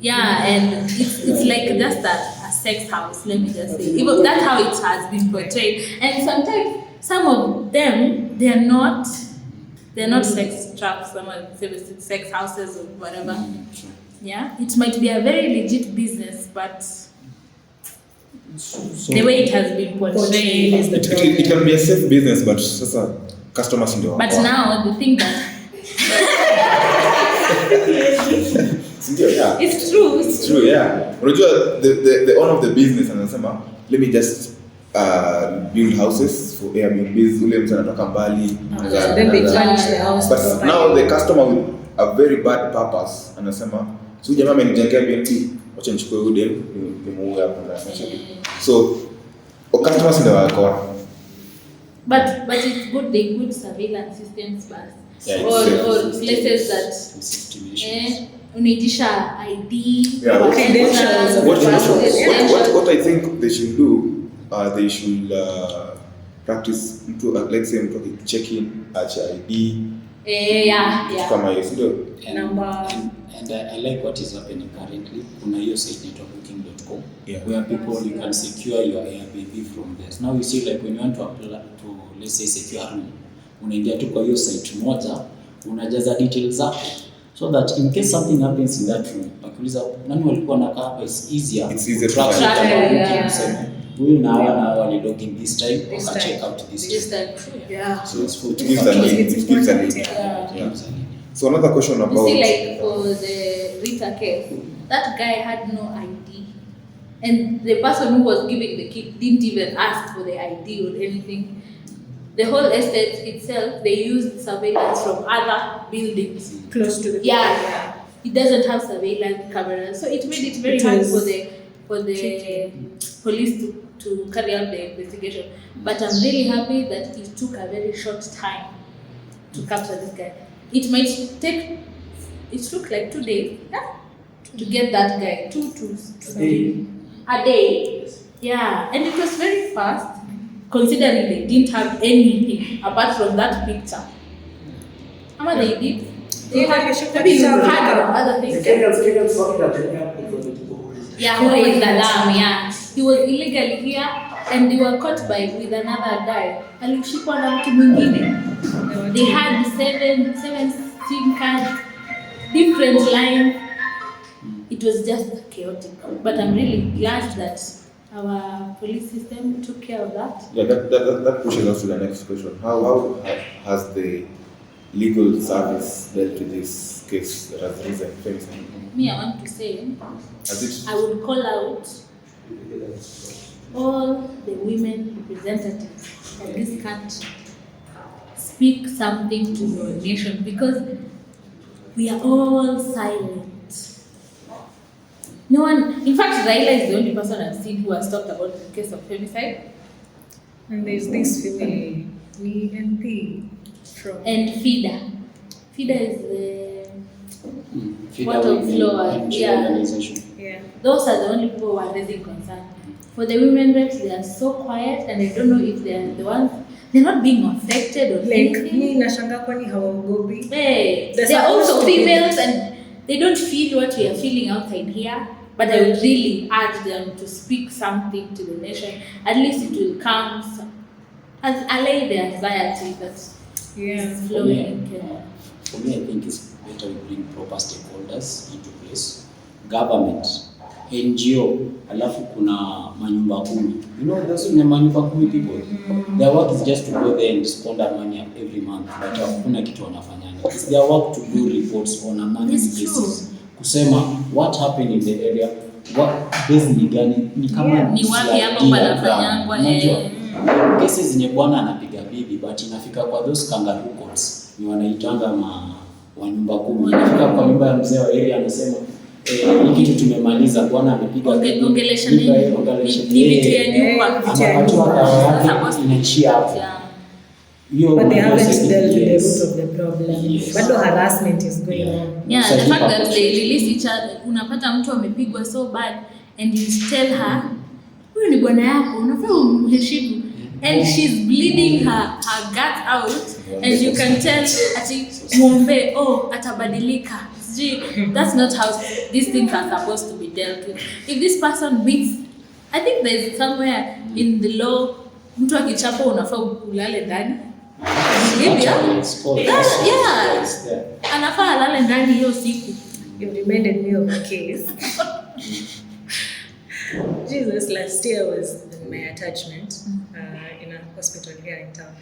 Yeah, and it's like just a sex house, let me just say. Even that's how it has been portrayed. And sometimes some of them they're not sex traps, some are sex houses or whatever. Yeah, it might be a very legit business, but So the way it has been portrayed is the problem. It can be a safe business, but sasa customers ndio. But now the thing that yeah. it's true. It's true, yeah. Unajua the owner of the business anasema let me just build houses for Airbnbs, ule mtu anatoka mbali. Then they furnish the house. But now the customer with a very bad purpose anasema so jamaa amenijengea Airbnb, wacha nichukue huyu dem nimuue hapo na so customers ndio wako. But it's good they good surveillance systems first. Yeah, or places that unaitisha ID, yeah. Credentials. What I think they should do, they should practice let's say check in ID. Yeah. Kama hiyo ndio. And I like what is happening currently. Kuna hiyo site inaitwa booking.com, where people you can secure your Airbnb from there. Now you see like when you want to apply to let's say secure room, unaingia tu kwa hiyo site moja, unajaza details zako so that in case something happens in that room, wakiuliza nani walikuwa nakaa hapa, it's easier to track it. Huyu na wali login this time, or check out this time. Yeah. So it gives a link. Yeah. So another question about. You see, like for the Rita case, that guy had no ID, and the person who was giving the key didn't even ask for the ID or anything. The whole estate itself, they used surveillance from other buildings Close to the yeah. It doesn't have surveillance cameras, so it made it very hard for the police to carry out the investigation. But I'm really happy that it took a very short time to capture this guy. It took like 2 days. Yeah? to get that guy 2 to 3 a day. Yeah, and it was very fast, considering they didn't have anything apart from that picture. How much they did? Maybe you had other things. Kenyans working at the airport for the people who is. Yeah, who is alarm? Yeah, he was illegally here, and they were caught with another guy. Alishikwa na mtu mwingine. They had seven SIM cards, different lines. It was just chaotic. But I'm really glad that our police system took care of that. Yeah, that pushes us to the next question. How has the legal service dealt with this case that has risen? Me, I want to say, I would call out all the women representatives of this country. Speak something to your nation, because we are all silent. No one, in fact, Raila is the only person I've seen who has talked about the case of femicide. And there's this female VNP from And FIDA. FIDA is the water floor. Yeah. Organization. yeah. Those are the only people who are raising concern. For the women reps, they are so quiet, and I don't know if they are the ones, they're not being affected or Like anything. me nashanga kwani hawaogopi. Hey, They're they're also supposed to be. females, and they don't feel what we are feeling outside here. But I would really urge them to speak something to the nation. At least it will calm, allay the anxiety that's Yeah. flowing in Kenya. For me, I think it's better we bring proper stakeholders into place. Government, NGO, alafu kuna manyumba kumi. You know, those manyumba kumi people, their work is just to go there and squander money every month. But hakuna kitu wanafanyana. It's their work to do reports on a monthly basis. Kusema what happened in the area, what base ni gani, ni kama Yeah. Ni wapi hapo panafanyangwa, Kesi zenye bwana anapiga bibi, but inafika kwa those kangaroo courts, ni wanaitanga wa nyumba kumi. Inafika kwa nyumba ya mzee wa area anasema hii kitu tumemaliza, bwana amepiga bibi. Ongelesha nini? Ni vitu ya nyumba. Anapatiwa dawa yake inaishia hapo. Hiyo But they haven't process dealt with the yes. root of the problem. Yes. But the harassment is going Yeah. on. Yeah, Such the fact that purpose. they release each other, unapata mtu amepigwa so bad and you tell her, huyu ni bwana yako, unafaa umheshimu. And she's bleeding her guts out, and you can tell ati muombe, atabadilika. That's not how these things are supposed to be dealt with. If this person beats, I think there's somewhere in the law, mtu akichapa unafaa ulale ndani. It's called- Yeah. It's there. Anafaa alale ndani hiyo siku. You reminded me of a case. Jesus, last year was my attachment in a hospital here in town.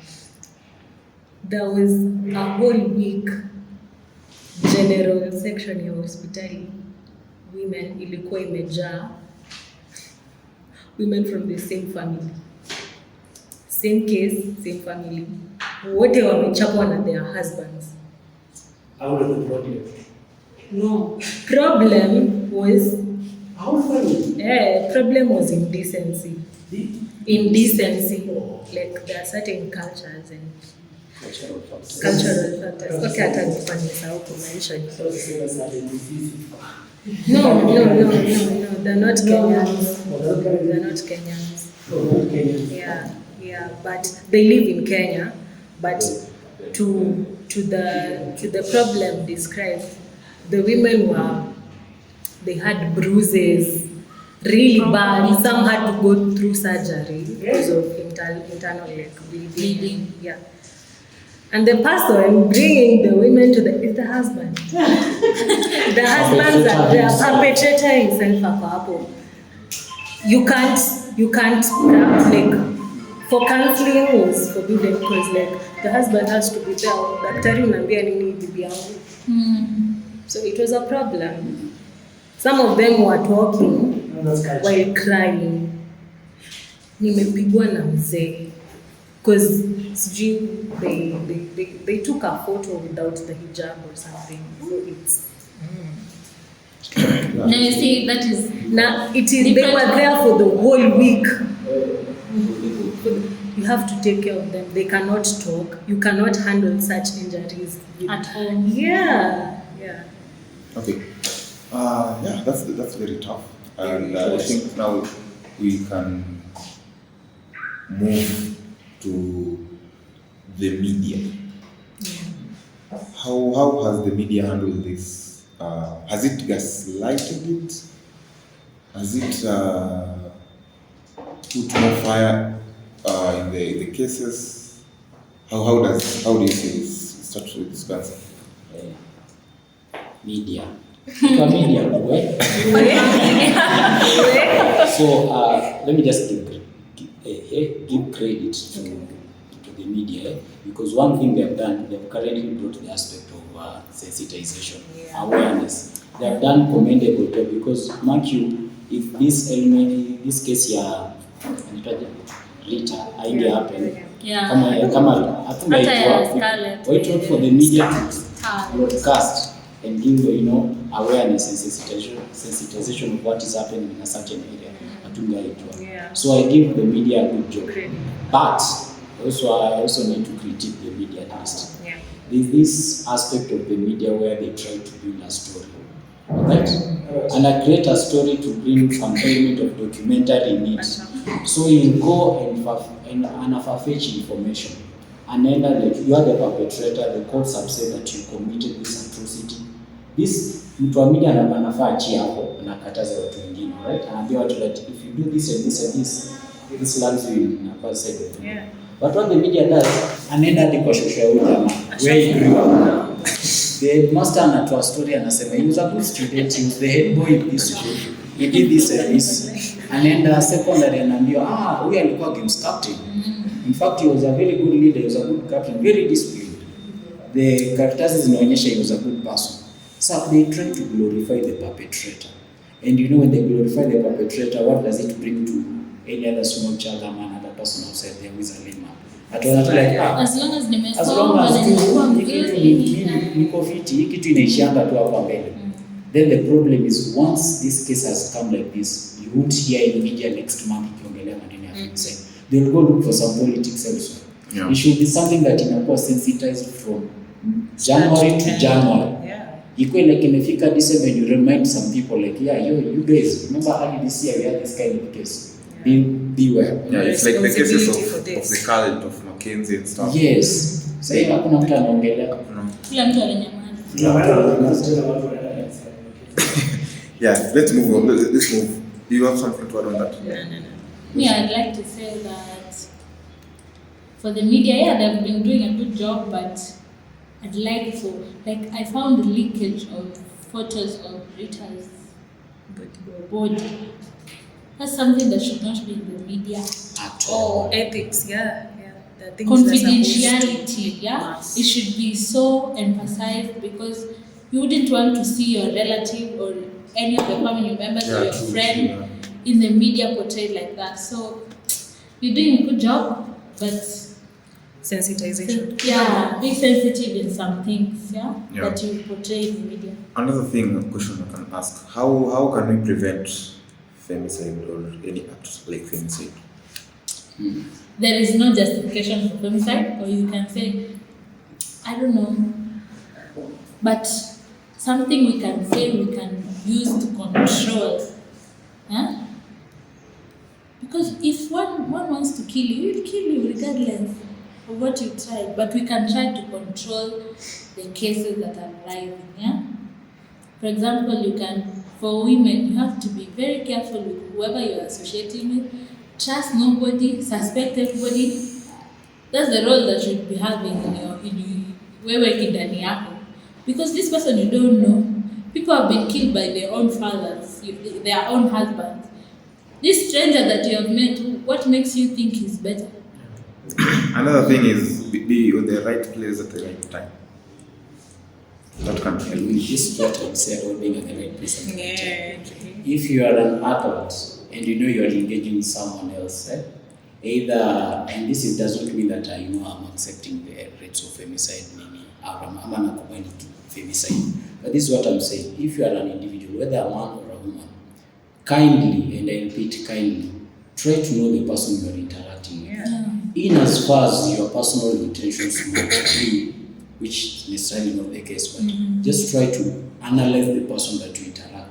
There was a whole week general section ya hospitali, women ilikuwa imejaa women from the same family, same case, same family, wote wamechapwa na their husbands. How was the problem? No, problem was How funny. problem was indecency. Indecency, like there are certain cultures and cultural factors. Okay, hata nisahau kumaanisha ni So it's not a disease. no, they're not Kenyans. They're not Kenyans. So not Kenyan. Yeah, but they live in Kenya. But to the problem described, the women they had bruises, really bad. Some had to go through surgery because of internal like bleeding. Yeah. And the person bringing the women to is the husband. The husbands are the perpetrator himself ako hapo. You can't like for counseling was forbidden because like the husband has to be there. Daktari unaambia nini bibi yangu? So it was a problem. Some of them were talking while crying. Nimepigwa na mzee. Because they took a photo without the hijab or something. So it's Now you see, that is now it is they were there for the whole week. You have to take care of them. They cannot talk. You cannot handle such injuries at home. Yeah. Okay. Yeah, that's very tough. And I think now we can move to the media. How has the media handled this? Has it gaslighted it? Has it put more fire in the cases? How do you see this structure with this concept? Media. Kwa media, right? So let me just give credit to the media, because one thing they've done, they've currently brought the aspect of sensitization, awareness. They have done commendable job, because mark you, if this element, in this case ya Rita idea happen, kama hatuna wait for the media to broadcast and give awareness and sensitization of what is happening in a certain area. So I give the media a good job. But I also need to critique the media at least. There's this aspect of the media where they try to build a story. Right? And I create a story to bring some element of documentary in it. So you go and fetch information. And then you are the perpetrator, the courts have said that you committed this atrocity. This mtu wa media anafaa achia hapo, anakataza watu wengine, right? Anaambia watu that if you do this and this and this lands you in a bad side of it. But what the media does, anaenda hadi kwa shosha huyu jamaa, where you grew up. The master anatoa story, anasema he was a good student, he was the head boy in this school, he did this and this. Anaenda secondary, anaambia huyu alikuwa games captain. In fact, he was a very good leader, he was a good captain, very disciplined. The characters zinaonyesha he was a good person. So they try to glorify the perpetrator. And when they glorify the perpetrator, what does it bring to any other small child or another person outside there who is a layman? As long as niko fiti, hii kitu inaishianga tu hapa mbele. Then the problem is, once this case has come like this, you won't hear in media next month ikiongelea maneno ya femicide. They will go look for some politics elsewhere. It should be something that inakuwa sensitized from January to January. Ikuwe like imefika December, you remind some people like, you guys, remember early this year we had this kind of case. Beware. Yeah, it's like the cases of the cult of Mackenzie and stuff. Yes. Sasa hakuna mtu anaongelea. Kila mtu ananyamaza. Yeah, let's move on. Let's move. Do you have something to add on that? No. Yeah, I'd like to say that for the media, they've been doing a good job, but I'd like I found the leakage of photos of Rita's body. That's something that should not be in the media at all. Ethics, the things confidentiality, It should be so emphasized, because you wouldn't want to see your relative or any of the family members or your friend in the media portrayed like that. So you're doing a good job, but sensitization. Be sensitive in some things, that you portray in the media. Another question I can ask: How can we prevent femicide or any act like femicide? There is no justification for femicide, or you can say, I don't know, but something we can say we can use to control. Because if one wants to kill you, he'll kill you regardless of what you try. But we can try to control the cases that are rising. For example, for women, you have to be very careful with whoever you're associating with. Trust nobody, suspect everybody. That's the role that you should be having because this person you don't know. People have been killed by their own fathers, their own husbands. This stranger that you have met, what makes you think he's better? Another thing is be on the right place at the right time. That can help. This is what I would say about being at the right place at the right time. If you are an adult and you are engaging with someone else, either, and this doesn't mean that I'm accepting the rates of femicide, I'm not femicide. But this is what I'm saying. If you are an individual, whether a man or a woman, kindly, and I repeat kindly, try to know the person you are interacting with. In as far as your personal intentions might be, which is necessarily not the case, but just try to analyze the person that you interact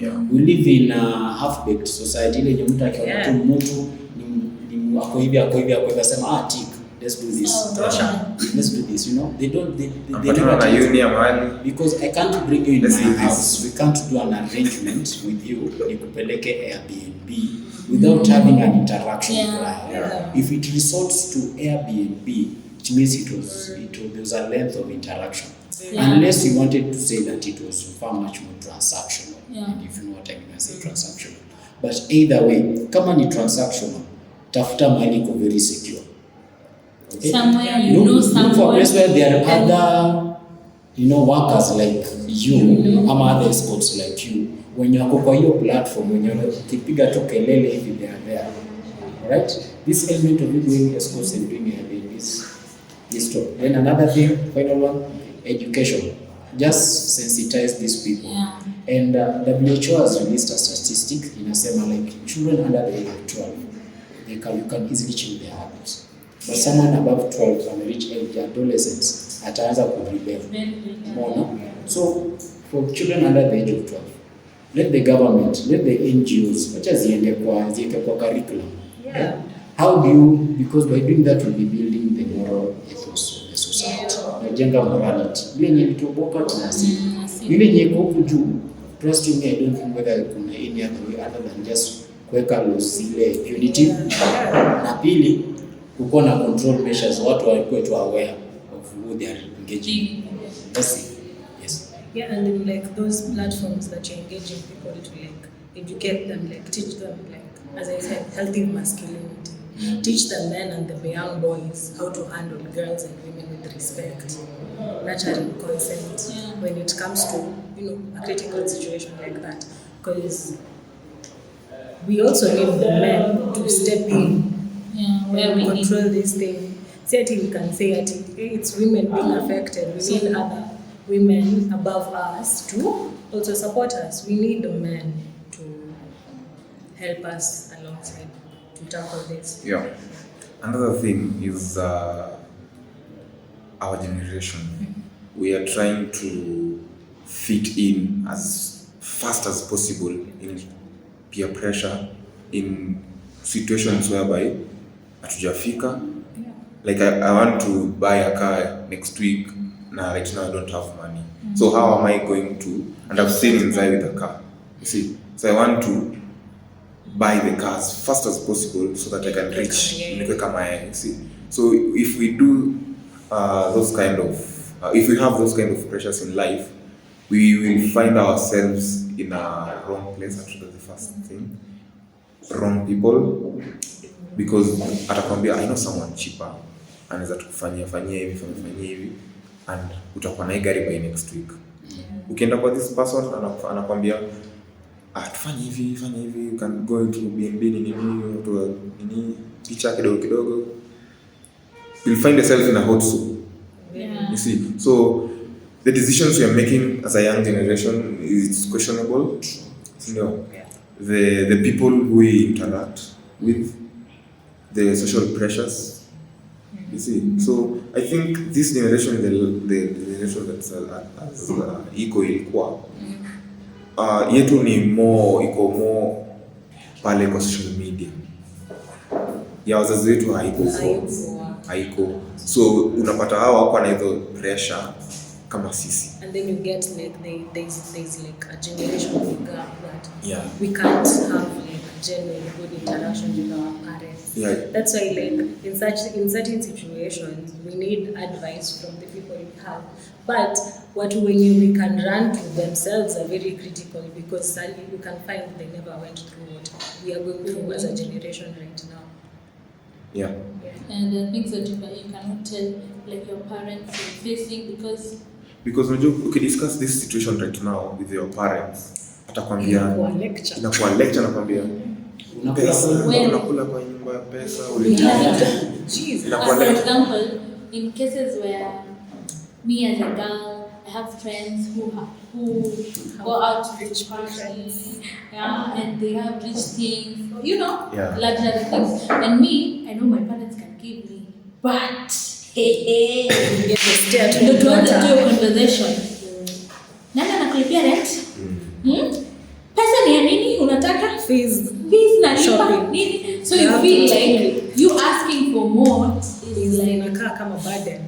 Yeah. We live in a half-baked society. Ile yenye mtu akiona tu mtu ni ako hivi asema tick, let's do this. Let's do this, you know. They never think, because I can't bring you in my house. We can't do an arrangement with you. Nikupeleke Airbnb without having an interaction. Yeah. If it resorts to Airbnb, it means there was a length of interaction. Yeah. Unless you wanted to say that it was far much more transactional. Yeah. If you know what I mean, I say transactional. But either way, kama ni transactional, tafuta mahali iko very secure. Okay? Somewhere look somewhere. for a place where there are other, workers like you, ama other escorts like you. When you are kwa hiyo platform, when you're kipiga tu kelele hivi, they are there. Alright? This element of you doing escorts and doing Airbnb is stop. Then another thing, final one, education. Just sensitize these people. Yeah. And WHO has released a statistic inasema like children under the age of 12, you can easily change their habits. But someone above 12 and reach age adolescence ataanza kurebel. More. So for children under the age of 12, let the government, let the NGOs, wacha ziende kwa curriculum. Yeah. How do you, because by doing that we'll be building the moral ethos of the society. Najenga morality. Ile yenye itoboka tunasi. Ile yenye iko huku juu, trust me, I don't think whether kuna any other way other than just kuweka laws ile punitive. Na pili, kuko na control measures, watu wakuwe tu aware of who they are engaging. That's it. Yes. Yeah, and then like those platforms that you're engaging people to like educate them, like teach them, like as I said, healthy masculinity. Teach the men and the young boys how to handle girls and women with respect, nurturing consent when it comes to a critical situation like that. Because we also need the men to step in and control this thing. Certainly, we can say that it's women being affected. We need other women above us to also support us. We need the men to help us alongside to tackle this. Yeah. Another thing is our generation. We are trying to fit in as fast as possible in peer pressure, in situations whereby hatujafika. Like I want to buy a car next week. Right now I don't have money. So how am I going to? And I've seen inside with a car. You see, so I want to buy the car as fast as possible so that I can reach. You see, so if we do those kind of, if we have those kind of pressures in life, we will find ourselves in a wrong place. Actually, that's the first thing. Wrong people, because atakwambia I know someone cheaper, anaweza tukufanyia hivi and utakuwa na gari by next week. Ukienda kwa this person anakwambia tufanye hivi, you can go into BNB nini picha kidogo, you'll find yourself in a hot soup. You see, so the decisions we are making as a young generation is questionable. The people we interact with, the social pressures. You see, so I think this generation is the generation that's iko ilikuwa yetu ni iko more pale kwa social media. Ya wazazi wetu haiko. So unapata hawa wako na hizo pressure kama sisi. And then you get like there's like a generational gap that we can't have like genuine good interactions with our parents. Yeah. That's why like in certain situations we need advice from the people we have. But when we can run to themselves are very critical, because sadly you can find they never went through what we are going through as a generation right now. Yeah. And the things that you cannot tell like your parents are facing because ukidiscuss this situation right now with your parents, atakwambia inakuwa lecture anakwambia unakula kwa nyumba pesa for example, in cases where me as a girl, I have friends who go out to rich parties, and they have rich things, luxury things. And me, I know my parents can give me, but tuanze tu conversation. Nani anakulipia rent? Pesa fees na shopping. nini. So you feel like you asking for more is like inakaa kama burden.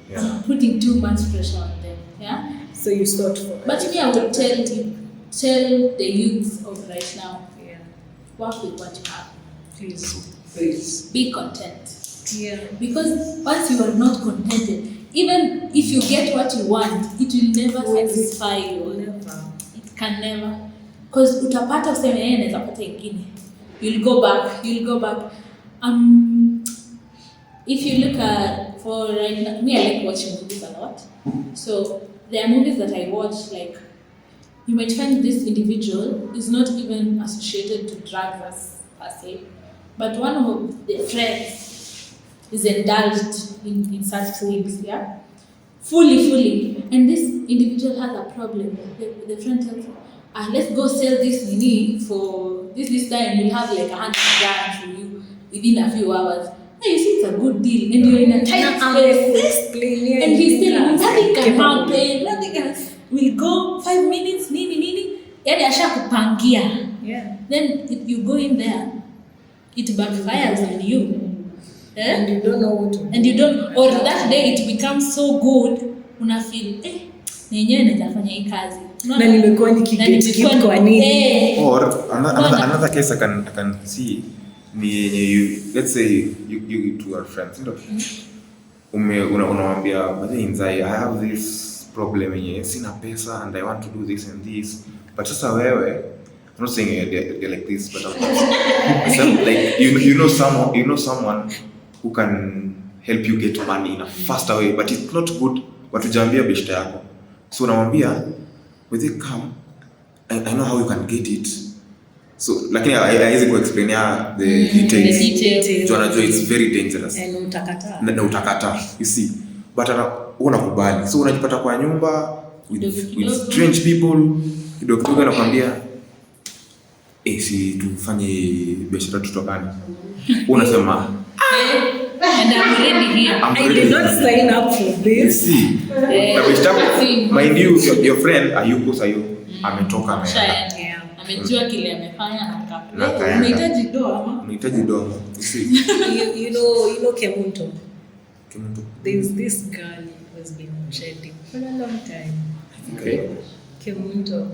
Yeah. putting too much pressure on them. Yeah. So you sort for But me, I would tell the youth of right now, yeah. work with what you have. Please. Be content. Yeah. Because once you are not contented, even if you get what you want, it will never satisfy you. Never. It can never. Because utapata useme yeye anaweza pata ingine. You'll go back. If you look at, for right now, me, I like watching movies a lot. So there are movies that I watch, like, you might find this individual is not even associated to drugs per se, but one of the friends is indulged in such things, yeah? Fully. And this individual has a problem. The friend tells him, let's go sell this mini for this time, we'll have like 100 grand for you within a few hours. You see, it's a good deal, and you're in a tight space. And he's telling you nothing can happen, nothing else. We'll go 5 minutes, nini. Yani ashakupangia. Yeah. Then if you go in there, it backfires on you. And you don't know what to do. And you don't, or that day it becomes so good, una feel, nenyewe nitafanya hii kazi. Na nimekuwa nikigeti kwa nini? Or another case I can see ni let's say you two are friends, ndio. Unamwambia I have this problem yenye sina pesa and I want to do this and this, but sasa wewe, I'm not saying they're like this, but like you know someone who can help you get money in a faster way, but it's not good watujambia beshte yako. So unamwambia when they come, I know how you can get it. So lakini haiwezi ku-explain the details. So anajua it's very dangerous. Na utakataa. You see. But unakubali. So unajipata kwa nyumba with strange people. Kidogo anakuambia si tufanye biashara tutokane. Unasema and I'm already here. I did not sign up for this. You see. Mind you, your friend ayuko sayo ametoka ameenda. Amejua kile amefanya na akaenda. Unahitaji doa ama? Unahitaji doa. You see. You know Kemunto. Kemunto. There's this girl who has been trending for a long time. Okay. Kemunto.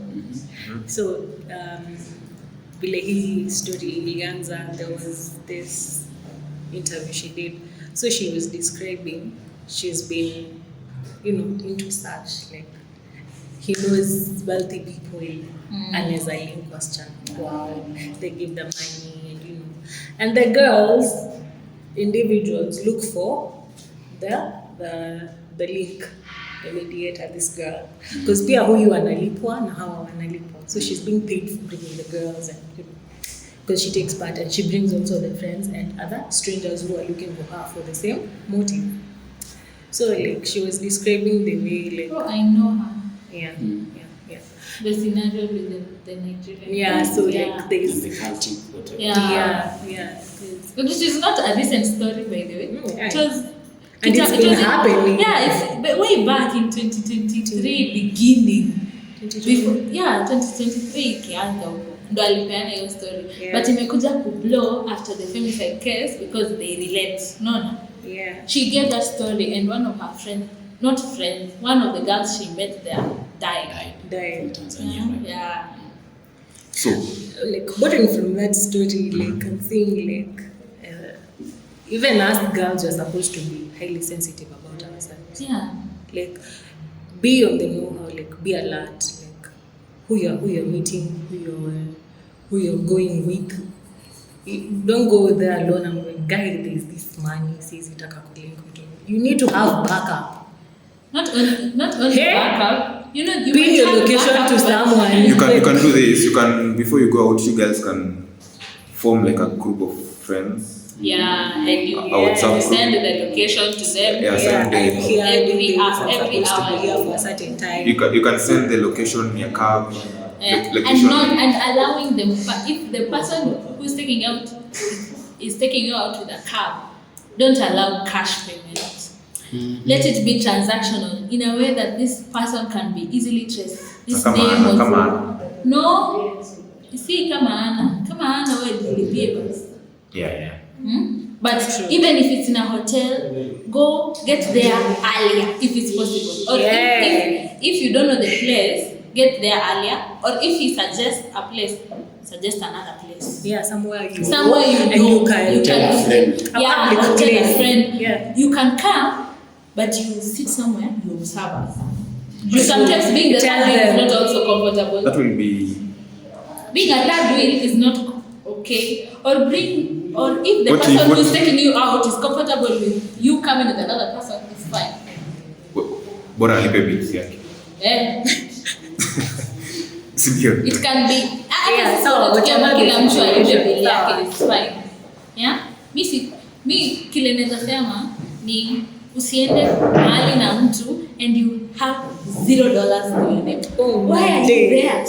So vile hii story ilianza, there was this interview she did. So she was describing she's been, into such, like, he knows wealthy people and as a link question. Wow. They give the money and the girls, individuals look for the link, the mediator, this girl. Because pia huyu analipwa na hawa wanalipwa. So she's being paid for bringing the girls and because she takes part and she brings also the friends and other strangers who are looking for her for the same motive. So like she was describing the way like I know her. Yeah. The scenario with the Nigerian. Yeah, so like there's the hunting. Yeah. But this is not a recent story, by the way. Yeah. It's been happening. Yeah, it's way back in 2023 beginning. 2023 ikianza huko. Ndo alipeana hiyo story. Yeah. But imekuja kublow after the femicide case because they relate. No. Yeah. She gave that story and one of her one of the girls she met there died. From Tanzania, right? Yeah. So like borrowing from that story, like I'm saying like even us girls are supposed to be highly sensitive about ourselves. Yeah. Like be on the know-how, like be alert, like who you're meeting, who you're going with. Don't go there alone and going, guy, there's this money, says you need to have backup. Not only backup. You pin your location to someone. You can do this. You can, before you go out, you guys can form like a group of friends. Yeah, and you send the location to them. Yeah, send every hour for a certain time. You can send the location in your car. And allowing them. But if the person who's taking you out is taking you out with a cab, don't allow cash payment. Let it be transactional in a way that this person can be easily traced. This name was no. See, kama ana wewe jilipie basi. Yeah. But even if it's in a hotel, go get there earlier if it's possible. Or if you don't know the place, get there earlier. Or if he suggests a place, suggest another place. Yeah, somewhere you can tell a friend. Yeah, or tell a friend. Yeah. You can come, but you sit somewhere, you observe us. You sometimes being the third wheel is not also comfortable. That will be... Being a third wheel is not okay. Or if the What person who is taking you out is comfortable with you coming with another person, it's fine. Bora alipe bills yake. Sindio? It can be. So whatever kila mtu alipe bill yake, it's fine. Yeah? Mi kile naweza sema ni usiende mahali na mtu and you have $0 to your name. Why are you there?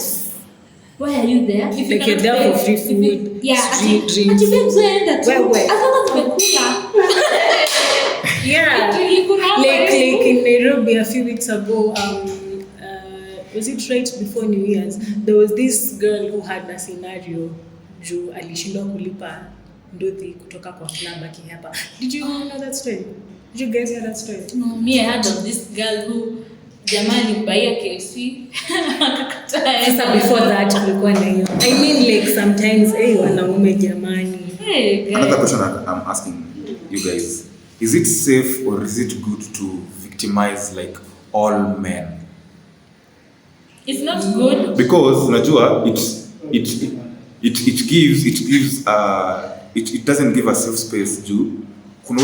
Why are you there? If like you're there for free food, street drinks. Where? As long as umekula. Yeah. Like in Nairobi a few weeks ago, was it right before New Year's? There was this girl who had a scenario juu alishindwa kulipa nduthi kutoka kwa club akihapa. Did you know that story? Did you guys hear that story? No, me I heard of this girl who jamani mbaya KFC akakataa. Sasa before that kulikuwa na hiyo. I mean like sometimes wanaume jamani. Hey guys. Another question I'm asking you guys. Is it safe or is it good to victimize like all men? It's not good Because unajua it doesn't give a safe space juu kuna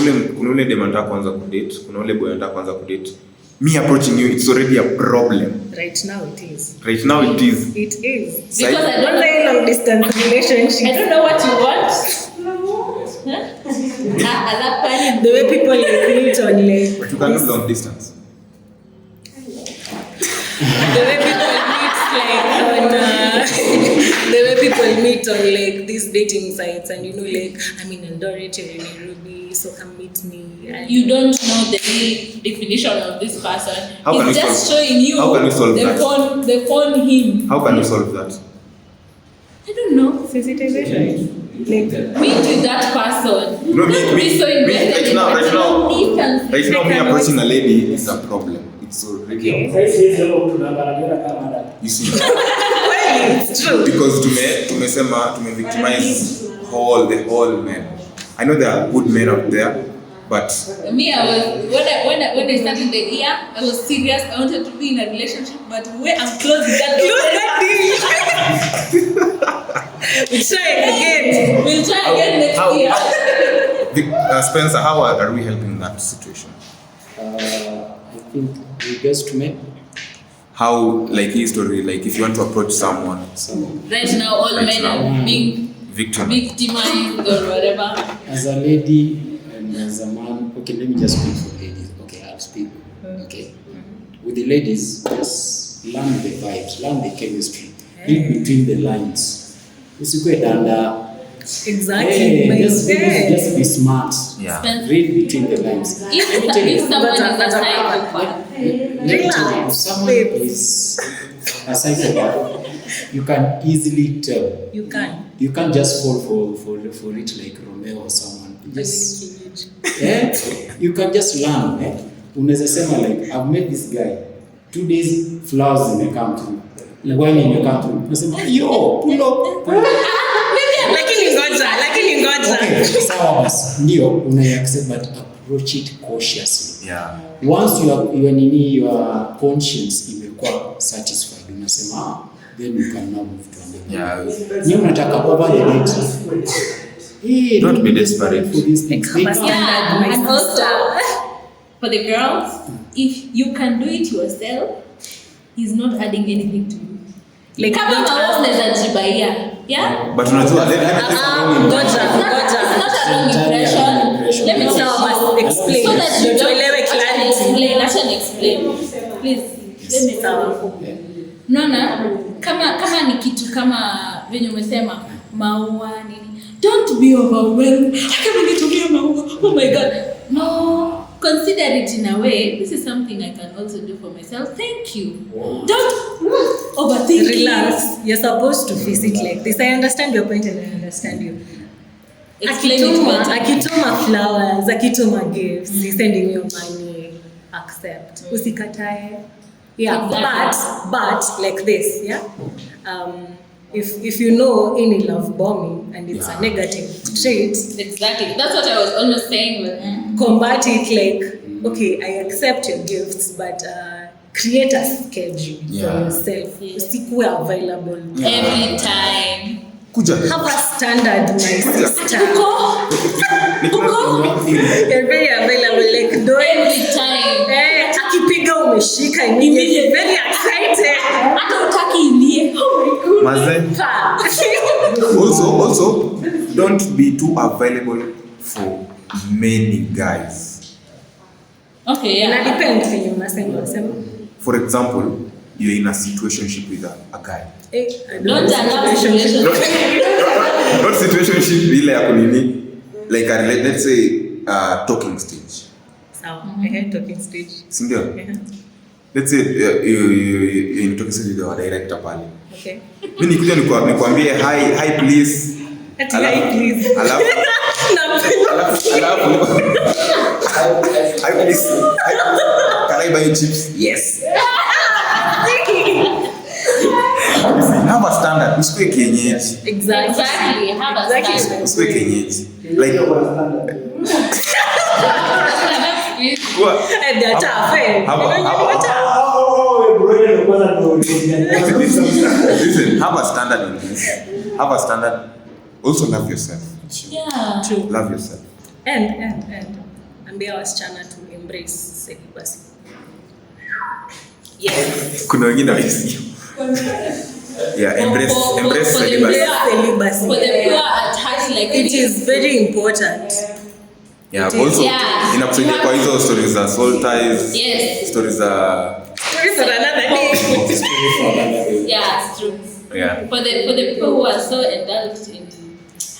ule dem anataka kuanza kudate, kuna ule boy anataka kuanza kudate. Me approaching you, it's already a problem. Right now it is. Right now it is. It is. because I don't Online long distance relationship. I don't know what you want. The way people meet on like But you can do long distance. the way people meet on like these dating sites, and like I'm in Eldoret, you're in Nairobi, so come meet me. And You don't know the real definition of this person. How can He's we just solve- showing you how can we solve that? the phone him. How can you solve that? I don't know. sensitization. Like Meet with that person. No, Don't be so invested in right now, distance. right now, me approaching a lady is a problem. It's already a problem. Sasa hizi leo tunaangalia kama dada. You see, well, it's true. because tume victimize the whole men. I know there are good men out there, but Me, I was when I started the year, I was serious. I wanted to be in a relationship, but where I'm close with that Try again. We'll try again next how- year. Spencer, how are we helping that situation? I think we best men. How, like history, like if you want to approach someone, Right now, all Right men now. are being victim. victimized or whatever. As a lady and as a man, okay, let me just speak for ladies. Okay, I'll speak. Okay. With the ladies, just learn the vibes, learn the chemistry. Read between the lines. Usikwe danda. Exactly. My friend. Just be smart. Yeah. Read between the lines. If someone is a psychopath, If someone is a psychopath, you can easily tell. You can. You can't just fall for it like Romeo or someone. Just, you can just learn. Unaweza sema like I've met this guy 2 days flowers zimekam through. Wine imekam through. Unasema yo pull up. Lakini ngoja. Okay, sawa basi. Ndio unaiaccept but approach it cautiously. Yeah. Once your conscience imekuwa satisfied unasema then you can now move to another. Yeah. Ni unataka over the date. Hey, Don't be desperate. for these things. yeah, and also for the girls, if you can do it yourself, he's not adding anything to you. Like Kama mawazo unaweza jibaia, yeah? But unajua, Ngoja. It's not a wrong impression. Let me tell you. Explain. So that you don't Tuelewe clarity. Let me explain. Please, let me tell you. Unaona, kama ni kitu kama venye umesema maua nini, don't be overwhelmed. Kama nitumia maua, oh my god. No, consider it in a way. This is something I can also do for myself. Thank you. Don't overthinking. Relax. You're supposed to face it like this. I understand your point and I understand you. Explain it better. Akituma flowers, akituma gifts, he's sending you money, accept. Usikatae. Yeah, Exactly. but like this, yeah. If you know any love bombing and it's a negative trait, Exactly. That's what I was almost saying. combat it like, okay, I accept your gifts, but create a schedule for yourself. Usikuwe available Every time. Kuja. Have a standard, my sister. Kuko. You're very available, like don't. Every time. Akipiga umeshika immediately. Very excited. Hata utaki ilie. Oh my goodness. Maze. Also, don't be too available for many guys. Okay, Ina yeah. depend venye unasema. For example, you're in a situationship with a guy. I Don't announce relationship. Not situationship, ile ya kunini. Like let's say talking stage. Sawa. Talking stage. Sindio? Let's say you're in talking stage with your director pale. Okay. Mimi nikuja nikwambie hi please. Hi please. Alafu hi please. Can I buy you chips? Yes. Have a standard. Usikue kienyeji. Exactly. Have a standard. Usikue kienyeji. Like They're tough, eh? Listen, have a standard on this. Have a standard. Also love yourself. Yeah. True. Love yourself. And ambia wasichana to embrace celibacy. Yes. Kuna wengine waisi. Yeah, embrace celibacy. Celibacy. For the pure attached like It is very important. Yeah, It is. also Yeah. inakusaidia kwa hizo stories za soul ties. Yes. Stories za Story for another day. Yeah, it's true. yeah. For the people who are so indulged in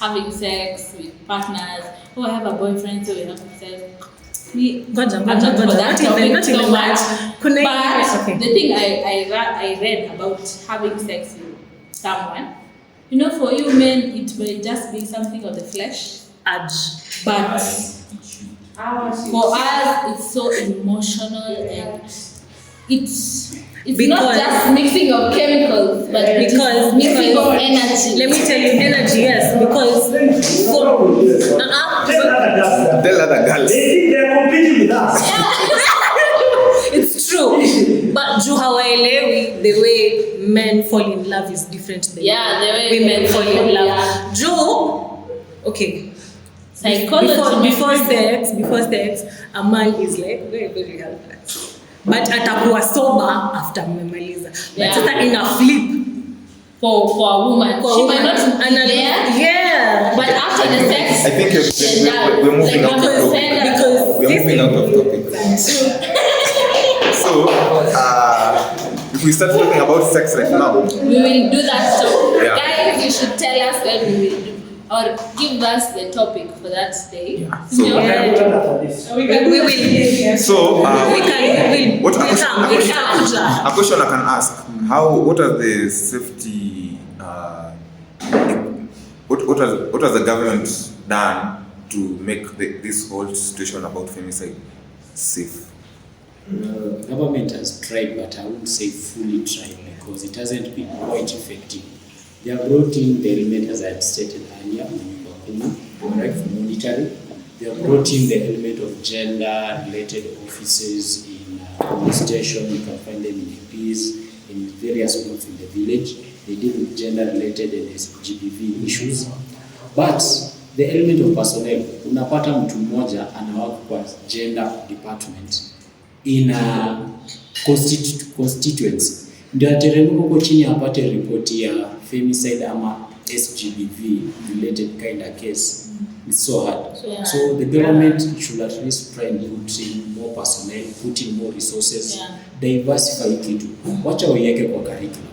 having sex with partners, I have a boyfriend, so we have sex. Ngoja, I'm not for that topic not so even much. that. Kuna But the thing I read about having sex with someone, you know, for you men, it may just be something of the flesh, urge. but for us, it's so emotional and it's not just mixing of chemicals, but Because mixing of energy. Let me tell you, energy, yes, because Tell other girls. They're competing with us. it's true. But juu hawaelewi the way men fall in love is different than Yeah, the way women fall in love. yeah. Juu, okay. Psychology. Before sex, a man is like very, very helpless. But atakuwa sober after mmemaliza. But Yeah. sasa ina flip. For a woman, For she woman. might not And yeah. But after the sex, I think we're moving out of topic. Because We're moving out of topic. So, if we start talking about sex right now, we will do that. So, Yeah. guys, you should tell us when we will do, or give us the topic for that day. So, You know? we will. so We can. what We can. a question I can ask: what are the safety? What has the government done to make this whole situation about femicide safe? Government has tried, but I wouldn't say fully tried because it hasn't been quite effective. They have brought in the element, as I had stated earlier, right, for monitoring. They have brought in the element of gender-related offices in police station. You can find them in APs, in various groups in the village. They deal with gender-related and GBV issues. But the element of personnel, unapata mtu mmoja anawaka kwa gender department in a constituency. Ndio ateremko huko chini apate ripoti ya femicide ama SGBV related kind of case. It's so hard. Yeah. So the government should at least try and put in more personnel, put in more resources, diversify kitu. Wacha waiweke kwa curriculum.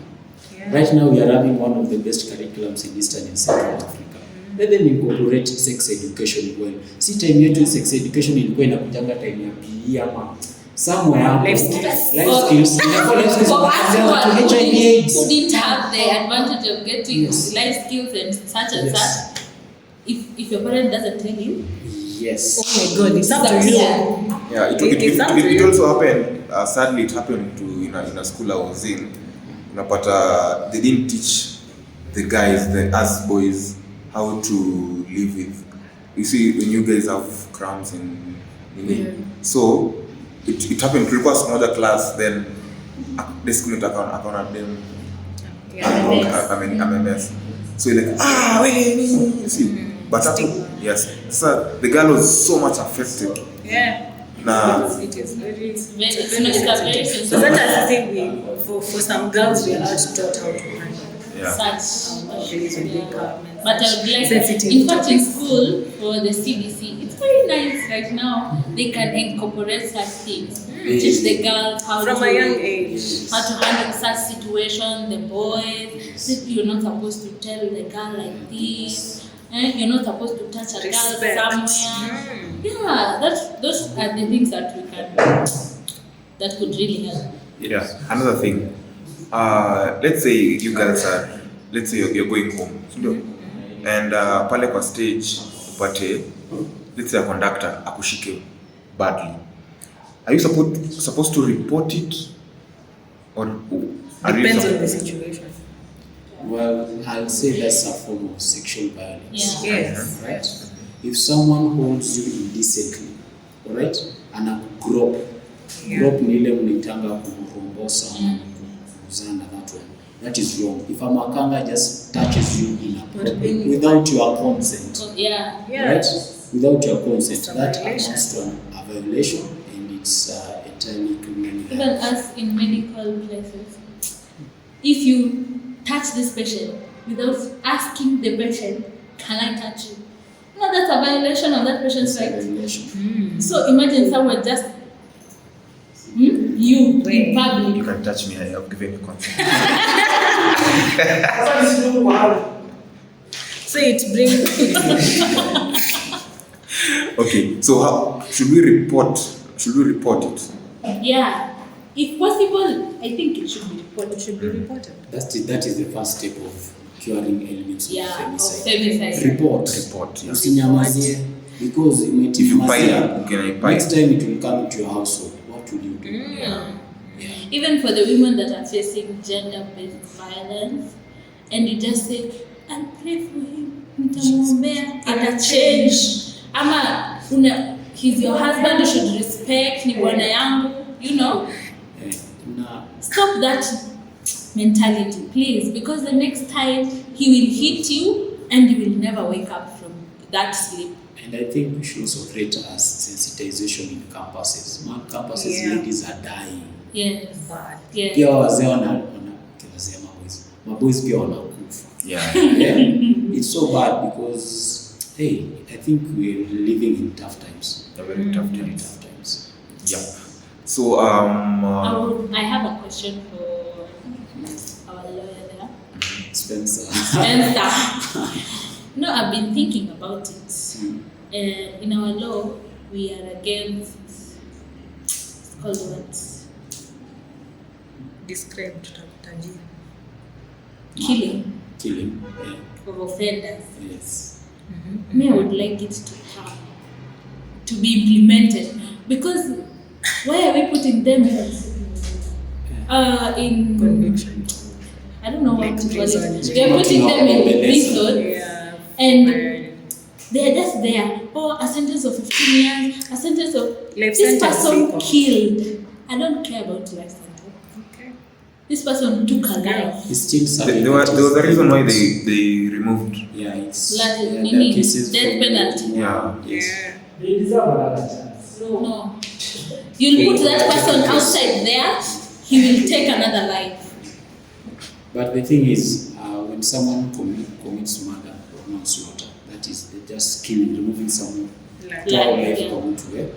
Right now we are having one of the best curriculums in Eastern and Central Africa. Let them incorporate sex education well. Si time yetu sex education ilikuwa inakujanga time ya PE ama somewhere Life skills. life skills For us who are- to HIV/AIDS. who didn't have the advantage of getting Yes. life skills and such and Yes. such, if your parent doesn't tell you, Yes. Oh my God, it's up to you. Yeah, It's up to it you. also happened. Sadly, it happened to in a school I was in. But they didn't teach the guys, us boys, how to live with. You see, when you guys have cramps and so it happened. Tulikuwa smoja class, then the school account them. I'm a mess. So you're like, you see. But yes, so the girl was so much affected. Yeah. Nah. It is very. it's a very So sensitive. that's the thing. For some girls, we are not taught how to handle. Yeah. Such. Yeah. But I would like, Sensitive in fact, in topics. school for the CBC, it's very nice right now. They can incorporate such things, teach the girls how From to a young age. how to handle such situations. The boys, you're not supposed to tell the girl like this. You're not supposed to touch a girl Respect. somewhere. Yeah, those are the things that we can that could really help. Yeah. Another thing. Let's say you guys are. Let's say you're going home. And pale kwa stage upate, let's say a conductor akushike badly. Are you supposed to report it, or are Depends you on the situation. Well, I'll say that's a form of sexual violence. Yeah. Yes. Right? If someone holds you indecently, all right, and a grop ni ile mnaitanga kurombosa ama kuzana, that one, that is wrong. If a makanga just touches you inappropriately without your consent, So, yeah. right? Without your consent, It's a that violation. amounts to a violation, and it's entirely criminal. Even us in medical places, if you touch this patient without asking the patient, can I touch you? No, that's a violation of that patient's It's a right. violation. So imagine someone just you in You public. can touch me. I have given you consent. Sasa nisiku mahali. So it brings. Okay. So how should we report? Should we report it? Yeah. If possible, I think it should be reported. It should be reported. That is the first step of curing elements of Yeah, of femicide. femicide. Report. Yeah. Usinyamazie, because If you buy, can I buy? next time it will come into your household. What will you do? Yeah. Yeah. Even for the women that are facing gender-based violence, and you just say, I'll pray for him, nitamwombea, atachange. Ama, he's your husband, you should respect, ni bwana yangu, you know. Now, Stop that mentality, please, because the next time he will hit you and you will never wake up from that sleep. and I think we should also create a sensitization in campuses. Man, campuses, Yeah. ladies are dying. Yes. Bad. Yes. Pia wazee wazee maboys pia wanakufa. Yeah. Yeah. It's so bad because, hey, I think we're living in tough times. A very tough Very time. tough times. Yeah. So I have a question for our lawyer there. Spencer. Spencer. No, I've been thinking about it. In our law, we are against, it's called what? Described tajiri. Killing Killing. Yeah. of offenders. Yes. Me, I would like it to come, to be implemented. Because why are we putting them in Conviction. I don't know Like what to call prison. it. They're putting them in prison Yeah. and they're just there. Oh, a sentence of 15 years, a sentence of Life this sentence person people. killed. I don't care about life sentence. Okay. This person took a life. It's still there was a reason why they removed. Yeah, it's Like, there meaning are cases death from- penalty. Yeah. Yes. Yeah. They deserve another chance. No. You'll put that person outside there, he will take another life. But the thing is, when someone commits murder or manslaughter, that is they're just killing, removing someone Like, to our Life, life yeah. come to where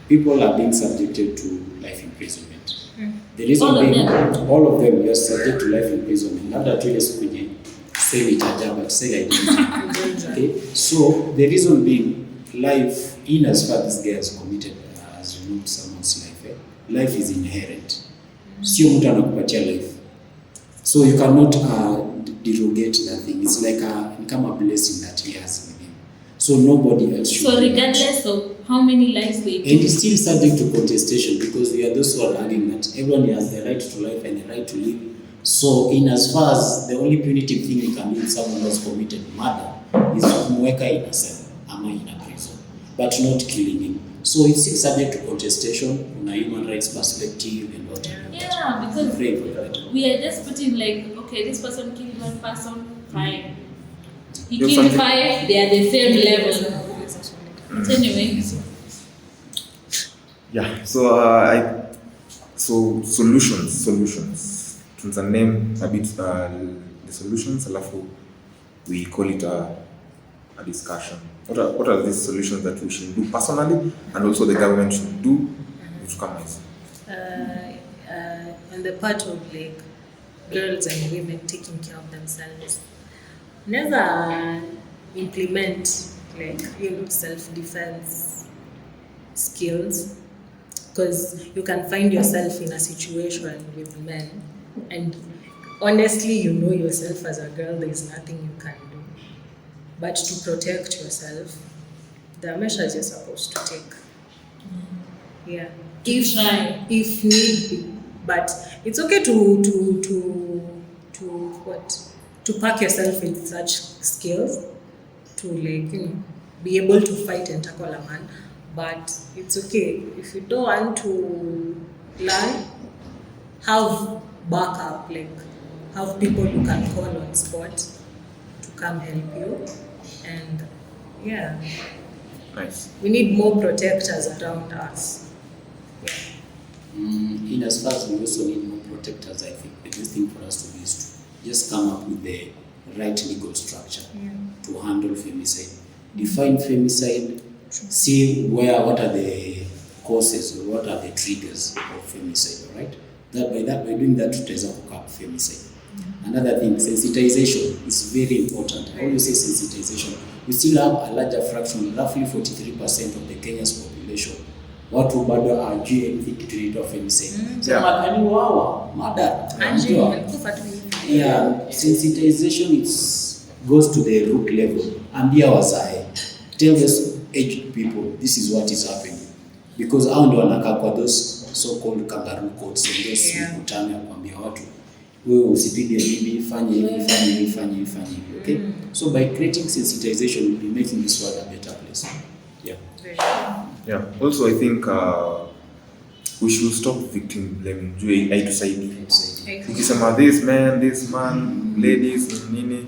people are being subjected to life imprisonment. The reason All of being, them. all of them are subject to life imprisonment. Labda tu ile siku yenye say itaja, but say I didn't. Okay, so the reason being, life, in as far as this guy has committed, has removed someone's life. life is inherent. Sio mtu anakupatia life. So you cannot derogate that thing. It's like a blessing that he has with him. So nobody else should. So regardless of how many lives they And take, it's still subject to contestation, because we are those who are arguing that everyone has the right to life and the right to live. So in as far as the only punitive thing we can do if someone has committed murder is kumweka in a cell ama in a prison, but not killing him. So it's still subject to contestation on a human rights perspective and whatever. yeah, because Pray for that. we are just putting like, okay, this person killed one person, fine. He There's killed something- 5, they are the same level. But anyway, Yeah. So solutions. Tunza name a bit the solutions, alafu we call it a discussion. What are these solutions that we should do personally and also the government should do to come as? On the part of like girls and women taking care of themselves, never implement like self-defense skills, because you can find yourself in a situation with men, and honestly, yourself as a girl, there is nothing you can do but to protect yourself. There are measures you're supposed to take. Yeah, if need be, but it's okay to pack yourself with such skills to be able to fight and tackle a man. But it's okay if you don't want to learn, have backup, have people you can call on spot to come help you. And yeah, Nice. we need more protectors around us. In as far as we also need more protectors, I think the best thing for us to do is to just come up with the right legal structure to handle femicide. Define femicide, see what are the causes or what are the triggers of femicide, all right? By doing that, tutaweza kukap femicide. Another thing, sensitization is very important. I always say sensitization. We still have a larger fraction, roughly 43% of the Kenya's population. Watu bado hawajui anything kitu inaitwa femicide. Yeah. Makani wawa, mada. Yeah, sensitization goes to the root level. Ambia wazae. Tell those aged people this is what is happening. Because hao ndio wanakaa kwa those so-called kangaroo courts and those mikutano ya kuambia watu wewe usipige bibi, fanye hivi, okay? So by creating sensitization, we'll be making this world a better place. Yeah. Yeah. Also, I think we should stop victim blaming. Ukisema this man, ladies nini,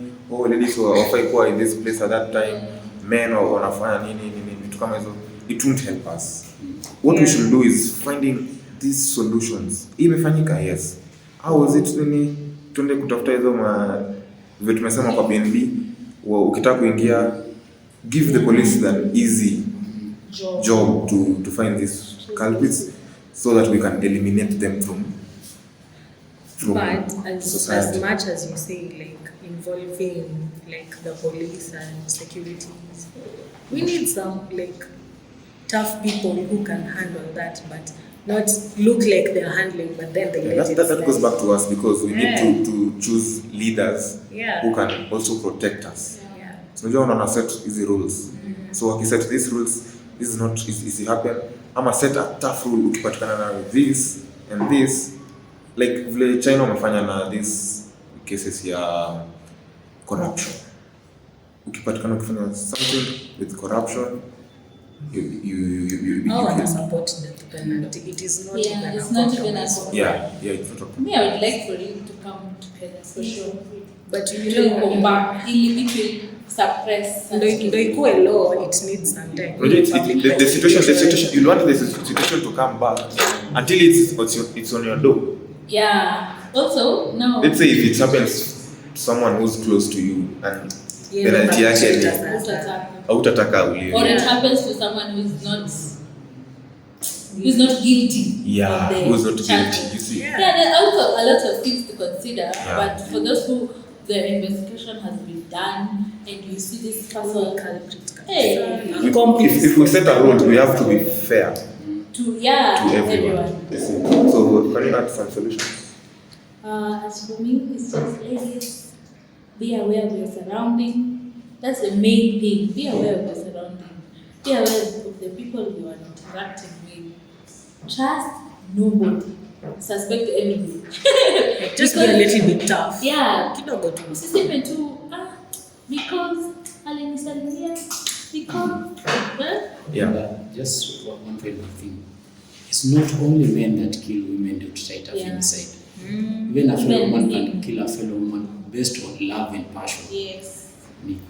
ladies wafai kuwa in this place at that time, men wanafanya nini, vitu kama hizo, it won't help us. What we should do is finding these solutions. Imefanyika, yes. How is it nini? Tuende kutafuta hizo vile tumesema kwa BNB, ukitaka kuingia, give the police an easy job to find these culprits so that we can eliminate them from But as society. much as you say, involving the police and securities, we need some tough people who can handle that, but not look like they're handling, but then they let it that goes slide. back to us, because we need to choose leaders who can also protect us. Yeah. So you want to set easy rules. So wakiset these rules, this is not easy happen. Ama set a tough rule, ukipatikana na this and this, like vile China wamefanya na these cases ya corruption. Ukipatikana ukifanya something with corruption, you I want to support death penalty. It is not even it's a not even a compromise. yeah, it's not a me, I would like for him to come to Kenya for sure. But Illimit suppress. ndio ikuwe law, it needs some time. the situation, you want the situation to come back until it's on your door. Yeah. Also, now. Let's say if it happens to someone who's close to you and penalty yake ni hautataka uliwe. Or it happens to someone who is not guilty. Yeah, of the who's not charges. guilty, you see. Yeah, there are also a lot of things to consider. Yeah. But for those who the investigation has been done and you see this person, hey, If we set a rule, we have to be fair. to to everyone. everyone. I see. So can you add some solutions? As for me, it's just ladies, be aware of your surrounding. That's the main thing. Be aware of your surrounding. Be aware of the people you are interacting with. Trust nobody. Suspect everybody. Just be a little bit tough. Yeah. Kidogo tu. Usiseme tu because alinisalimia because Yeah. Just one final thing. It's not only men that kill women due to femicide. Even a fellow woman can kill a fellow woman based on love and passion. Yes.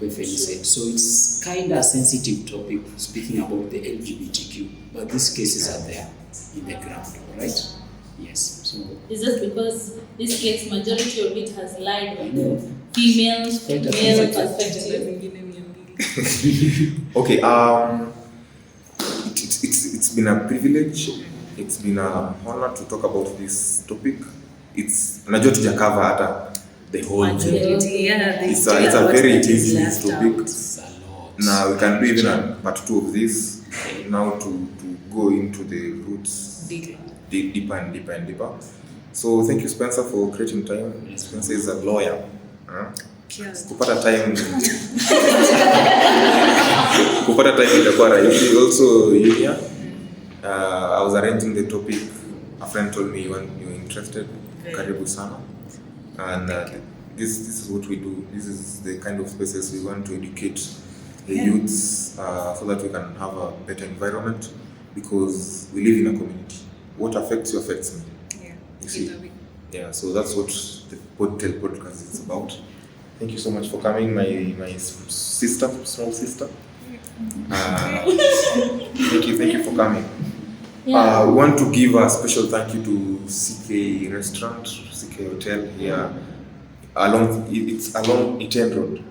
Femicide. So it's kind of a sensitive topic speaking about the LGBTQ, but these cases are there in the ground, right? Yes. So It's just because this case, majority of it has lied on the females, Quite a male sensitive. perspective. Okay. It's been a privilege. It's been an honor to talk about this topic. Najua tujakava hata the whole thing. Majority, yeah, they It's still a have very what is intensive left topic. out. it's a lot. Now we can do even a part 2 of this. Now to go into the roots deeper and deeper. So thank you, Spencer, for creating time. Spencer is a lawyer. Kupata time itakuwa rahisi. Also Yulia, I was arranging the topic. A friend told me you were interested. Karibu sana. And this is what we do. This is the kind of spaces we want to educate the youths so that we can have a better environment, because we live in a community. What affects you affects me. Yeah. You see? Yeah, so that's what the Podtail podcast is about. Thank you so much for coming, my sister, small sister. Thank you for coming. Yeah. We want to give a special thank you to CK Restaurant, CK Hotel here. It's along Iten Road.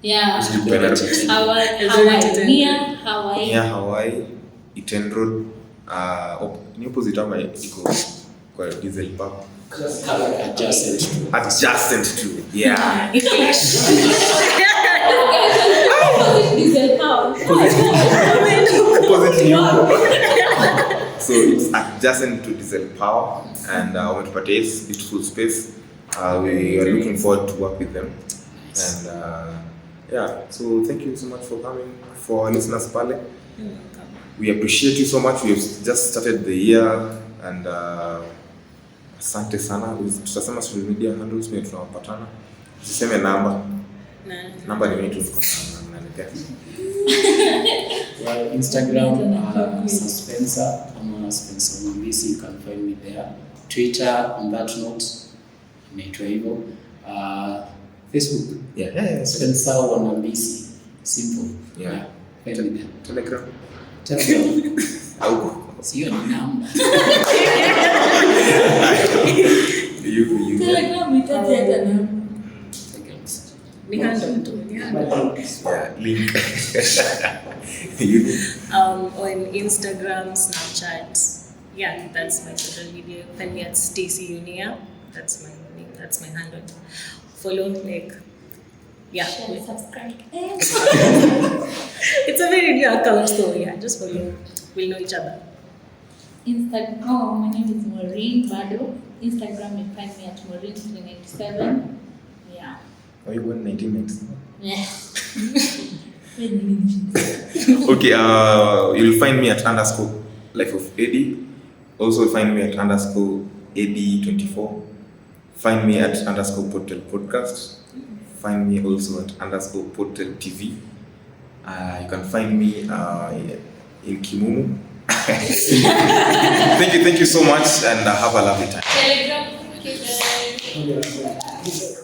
Yeah. Hawaii. Hawaii. Near Hawaii, Iten Road. Ni opposite ama iko kwa diesel pump. Adjacent to. Yeah. Diesel power. Opposite you. So it's adjacent to Diesel Power, and umetupatia this beautiful space. We are looking forward to work with them. And yeah, so thank you so much for coming. For our listeners pale, we appreciate you so much. We have just started the year, and asante sana. Tutasema social media handles mimi tunawapatana. Usiseme namba ni mimi tunanipea. Well, Instagram, Spencer, I'm Spencer Mwambisi, you can find me there. Twitter, on that note, naitwa hivyo. Facebook, Yeah. Spencer Mwambisi, simple. Yeah. Find me there. Telegram. Telegram, sio ni namba. You. Telegram itaje hata namba. Ni handle tu. Yeah, link. You. On Instagram, Snapchat. Yeah, that's my social media. Find me at Stacy Unia. That's my name. That's my handle. Follow, yeah. Subscribe. It's a very new account, so yeah, just follow. We'll know each other. Instagram. Oh, my name is Maureen Bado. Instagram, you find me at Maureen397. Yeah. Are you born 1990? Yeah. Okay, you'll find me at _Life of Eddie. Also find me at _AD24. Find me at _Podtail Podcast. Find me also at _Podtail TV. You can find me in Kimumu. Thank you so much, and have a lovely time. Telegram. Okay, guys.